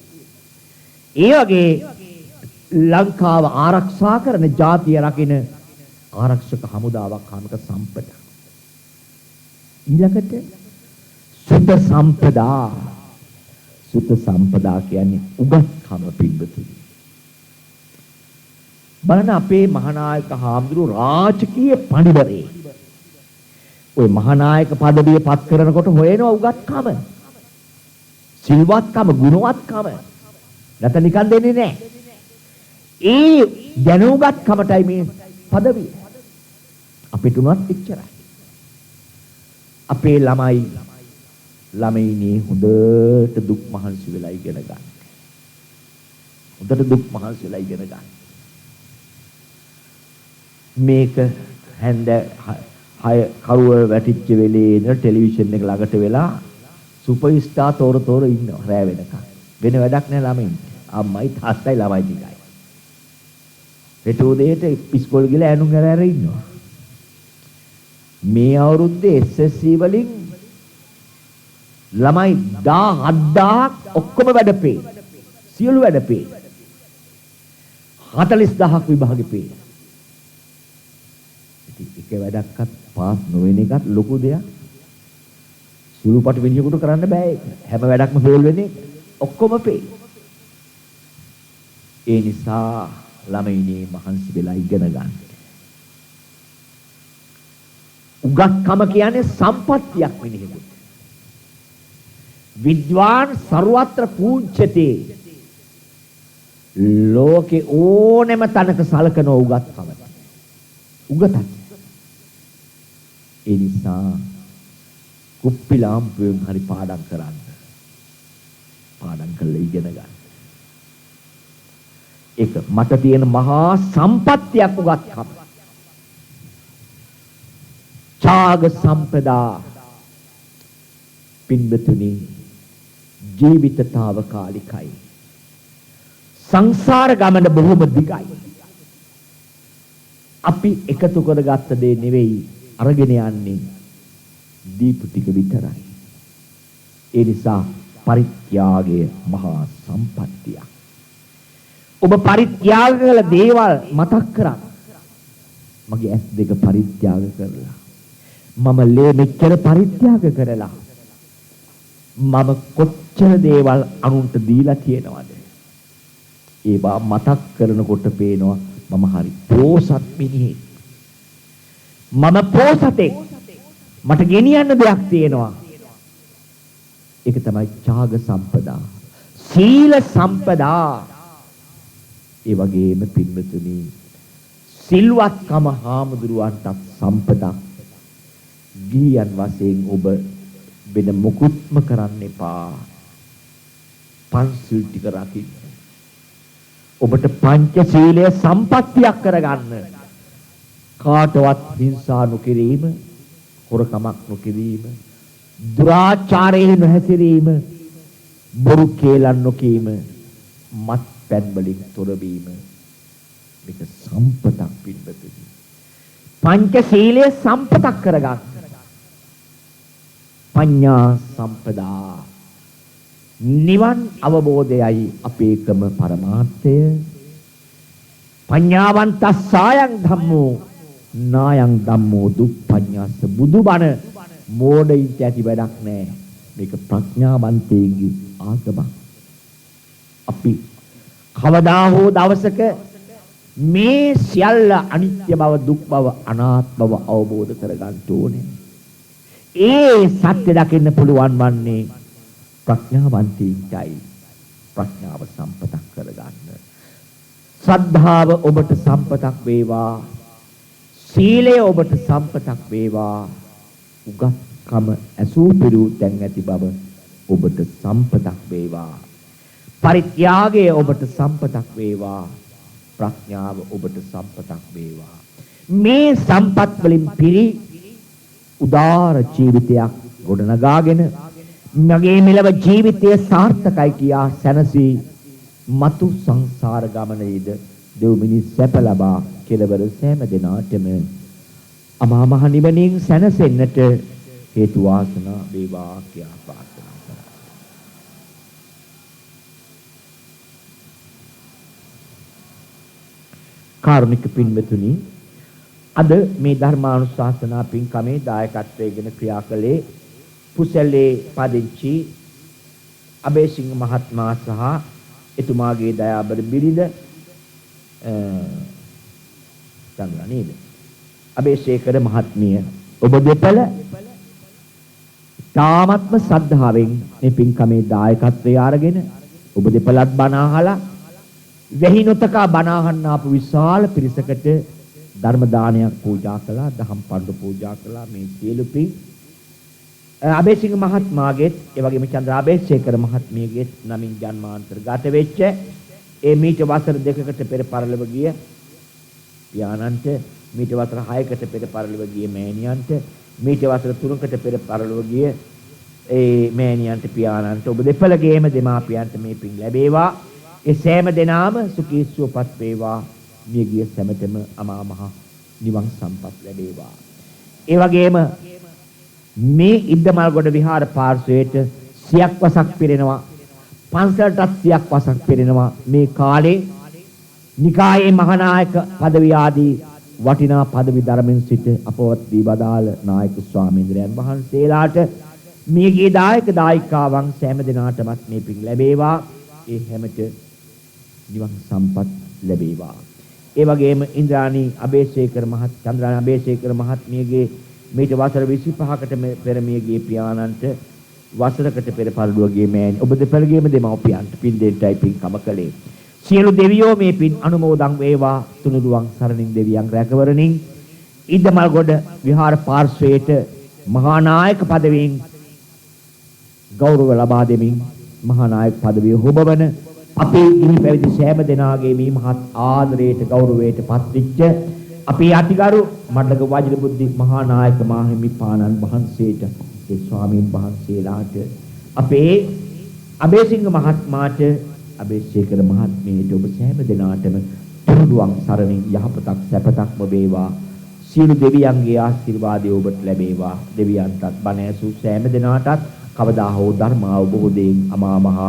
ඒ වගේ ලංකාව ආරක්ෂා කරන ජාතිය රකින්න ආරක්ෂක හමුදාවක් කාමක සම්පත. ඊළඟට සුත සම්පදා. සුත සම්පදා කියන්නේ උගත්කම පිළිබතුනි. බලන්න අපේ මහානායක හාමුදුරුවෝ රාජකීය පඬිවරේ. ওই මහානායක পদවිය පත් කරනකොට හොයනවා උගත්කම. සිල්වත්කම, ගුණවත්කම. නැත්නම් නිකන් දෙන්නේ නැහැ. ඒ දැනුගත්කමටයි මේ পদවිය. අපිට උනත් එච්චරයි. අපේ ළමයිනේ හොඳට දුක් මහන්සි වෙලා ඉගෙන ගන්න. හොඳට දුක් මහන්සි වෙලා ඉගෙන ගන්න. මේක හැන්ද 6 කරුවර වැටිච්ච වෙලේ ඉඳලා ටෙලිවිෂන් එක ළඟට වෙලා සුපර් ස්ටාර් තෝර ඉන්නවා රෑ වෙනකන්. වෙන වැඩක් නැහැ ළමයින්ට. අම්මයි තාත්තයි ළමයි ටිකයි. රෙටෝදේට ඉස්කෝල ගිහලා ඇනුම් අරගෙන ඉන්නවා. මේ අවුරුද්දේ SSC වලින් ළමයි 17000ක් ඔක්කොම වැඩපේ. සියලු වැඩපේ. 40000ක් විභාගෙ පේ. ඉතින් එක වැඩක්වත් පාස් නොවෙන එකත් ලොකු දෙයක්. සුළුපටු මිනිහෙකුට කරන්න බෑ ඒක. හැම වැඩක්ම ෆේල් වෙන්නේ ඔක්කොම පේ. ඒ නිසා ළමයිනේ මහන්සි වෙලා ඉගෙන ගන්න. උගත්කම කියන්නේ සම්පත්තියක් මිනිහෙකුට. විද්වාන් ਸਰවත්‍ර පූජ්‍යතේ. ලෝකේ ඕනෙම තැනක සලකන උගත්කමට. උගතක්. ඒ නිසා කුප්පිලාම්පුවෙන් හරි පාඩම් කරන්න. පාඩම් කරලා ඉගෙන ගන්න. ඒක මට තියෙන මහා සම්පත්තියක් උගත්කම. ඡාග සම්පදා පින්බතුනි ජීවිතතාවකාලිකයි. සංසාර ගමන බොහොම දිගයි. අපි එකතු කරගත්ත දේ නෙවෙයි අරගෙන යන්නේ දීපු ටික විතරයි. ඒ නිසා පරිත්‍යාගය මහා සම්පත්තියක්. ඔබ පරිත්‍යාග කළ දේවල් මතක් කරා. මගේ ඇස් දෙක පරිත්‍යාග කරලා. මම ලේ මෙච්චර පරිත්‍යාග කරලා. මම කොච්චර දේවල් අනුන්ට දීලා තියෙනවද? ඒවා මතක් කරනකොට පේනවා මම හරි පෝසත් මිනිහෙක්. මම පෝසතෙක්. මට ගෙනියන්න දෙයක් තියෙනවා. ඒක තමයි ඡාග සම්පදා. සීල සම්පදා. ඒ වගේම පින්වතුනි සිල්වත්කම හාමුදුරුවන්ට සම්පදා. ගියන් වශයෙන් ඔබ වෙන මොකුත්ම කරන්න එපා. පන්සිල් ටික රකින්න. ඔබට පංචශීලයේ සම්පත්තියක් කරගන්න. කාටවත් හිංසා නොකිරීම, හොරකමක් නොකිරීම, දුරාචාරයේ නොහැසිරීම, බොරු කේලම් නොකීම, මත්පැන් වලින් තොර වීම. මේක සම්පතක් පින්වතුනි. පංචශීලයේ සම්පතක් කරගන්න. පඤ්ඤා සම්පදා. නිවන් අවබෝධයයි අපේ එකම පරමාර්ථය. පඤ්ඤාවන්තස්සායන් ධම්මෝ නායන් ධම්මෝ දුප්පඤ්ඤාස. බුදුබණ මෝඩයින්ට ඇති වැඩක් නෑ. මේක ප්‍රඥාවන්තයෙන්ගේ ආගමක්. අපි කවදා හෝ දවසක මේ සියල්ල අනිත්‍ය බව, දුක් බව, අනාත්ම බව අවබෝධ කරගන්න ඕනේ. ඒ සත්‍ය දකින්න පුළුවන් වන්නේ ප්‍රඥාවන්තයින්ටයි. ප්‍රඥාව සම්පතක් කරගන්න. ශ්‍රද්ධාව ඔබට සම්පතක් වේවා. සීලය ඔබට සම්පතක් වේවා. උගත්කම ඇසූ පිරූ තැන් ඇති බව ඔබට සම්පතක් වේවා. පරිත්‍යාගය ඔබට සම්පතක් වේවා. ප්‍රඥාව ඔබට සම්පතක් වේවා. මේ සම්පත් වලින් පිරි උදාර ජීවිතයක් ගොඩනගාගෙන මගේ මෙලව ජීවිතය සාර්ථකයි කියා සැනසී මතු සංසාර ගමනේද දෙව් මිනිස් සැප ලබා කෙලවර සෑම දිනාටම අමා මහ නිවනින් සැනසෙන්නට හේතු වාසනා වේවා කියා ප්‍රාර්ථනා කරා. කාරුණික පින්වතුනි, අද මේ ධර්මානුශාසනා පින්කමේ දායකත්වයෙන් ක්‍රියා කළේ පුසැලේ පදිංචි අබේසිංහ මහත්මයා සහ එතුමාගේ දයාබර බිරිඳ චන්ද්‍රා නේද? අබේසේකර මහත්මිය. ඔබ දෙපළ තාමත්ම ශ්‍රද්ධාවෙන් මේ පින්කමේ දායකත්වය අරගෙන ඔබ දෙපළත් බණ අහලා වෙහි නොතකා බණ අහන්න ආපු විශාල පිරිසකට ධර්ම දානයක් පූජා කළා, දහම් පඬු පූජා කළා. මේ සියලු පින් අබේසිංහ මහත්මයාගේත් ඒ වගේම චන්ද්‍රා අබේසේකර මහත්මියගේත් නමින් ජන්මාන්තර ගත වෙච්ච ඒ මීට වසර 2කට පෙර පරලොව ගිය පියාණන්ට, මීට වසර 6කට පෙර පරලොව ගිය මෑණියන්ට, මීට වසර 3කට පෙර පරලොව ගිය ඒ මෑණියන්ට පියාණන්ට ඔබ දෙපළගේම දෙමාපියන්ට මේ පින් ලැබේවා. ඒ සෑම දෙනාම සුඛී සුවපත් වේවා. මියගිය සැමටම අමා මහ නිවන් සම්පත් ලැබේවා. ඒ වගේම මේ ඉද්දමල්ගොඩ විහාර පාර්ශ්වයට සියක් වසක් පිරෙනවා. පන්සලටත් සියක් වසක් පිරෙනවා. මේ කාලේ නිකායේ මහානායක පදවිය ආදී වටිනා පදවි ධර්මෙන් සිට අපවත් වී වදාළ නායක ස්වාමීන්ද්‍රයන් වහන්සේලාට මියගිය දායක දායිකාවන් සෑම දිනාටමත් මේ පින් ලැබේවා. ඒ හැමත නිවන් සම්පත් ලැබේවා. ඒ වගේම ඉන්ද්‍රාණී අබේසේකර චන්ද්‍රාණී අබේසේකර මහත්මියගේ මේට වසර 25කට පෙර මියගිය පියාණන්ට වසරකට පෙර පරලොව ගිය මෑණි ඔබ දෙපළගේම දෙමව්පියන්ට පින් දෙන්නයි පින්කම කළේ. සියලු දෙවියෝ මේ පින් අනුමෝදන් වේවා. තුනුරුවන් සරණින් දෙවියන් රැකවරණින් ඉද්දමල්ගොඩ විහාර පාර්ශ්වයට මහා නායක පදවියෙන් ගෞරව ලබා දෙමින් මහා නායක පදවිය හොබවන අපේ ගිහි පැවිදි සෑම දෙනාගේ මේ මහත් ආදරයට ගෞරවයට පත්විච්ච අපේ අතිගරු මඩලක වජිරබුද්ධි මහා නායක මාහිමිපාණන් වහන්සේට, ඒ ස්වාමීන් වහන්සේලාට, අපේ අබේසිංහ මහත්මයාට, අබේසේකර මහත්මියට ඔබ සෑම දෙනාටම තුනුරුවන් සරණින් යහපතක් සැපතක්ම වේවා. සියලු දෙවියන්ගේ ආශිර්වාදය ඔබට ලැබේවා. දෙවියන්ටත් බණ ඇසූ සෑම දෙනාටත් කවදා හෝ ධර්ම අවබෝධයෙන් අමා මහ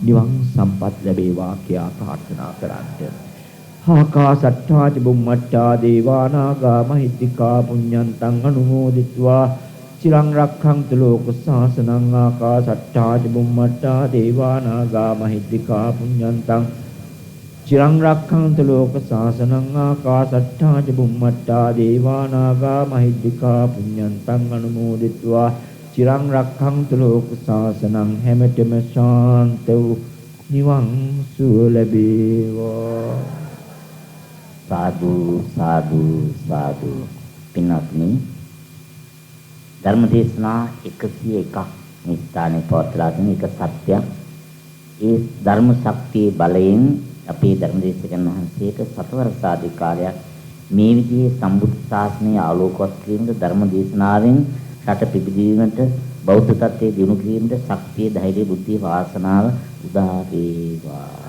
නිවන් සම්පත් ලැබේවා කියා ප්‍රාර්ථනා කරන්ට. ආකාසට්ඨා ච බුම්මට්ඨා දේවානාගා මහිද්దికා පුඤ්ඤන්තං අනුමෝදිත්වා චිරං රක්ඛන්තු ලෝක සාසනං. ආකාසට්ඨා ච බුම්මට්ඨා දේවානාගා මහිද්దికා පුඤ්ඤන්තං චිරං රක්ඛන්තු ලෝක සාසනං. ආකාසට්ඨා ච බුම්මට්ඨා දේවානාගා මහිද්దికා පුඤ්ඤන්තං අනුමෝදිත්වා චිරං රක්ඛන්තු ලෝක සාසනං. හැමතෙම ශාන්ත වූ නිවන් සුව ලැබේවා. සාදු සාදු සාදු. පින්වත්නි, ධර්මදේශනා 101ක් මේ ස්ථානයේ පවත්ලා තියෙන එක සත්‍යයක්. ඒ ධර්ම ශක්තියේ බලයෙන් අපේ ධර්මදේශකයන් වහන්සේට සතවර සාධි කාලයක් මේ විදිහේ සම්බුද්ධ ශාසනය ආලෝකවත් කිරීමට, ධර්ම දේශනාවෙන් රට පිබිදීමට, බෞද්ධ තත්ත්වයේ දිනු කිරීමට ශක්තිය, ධෛර්යය, බුද්ධිය, වාසනාව උදා වේවා.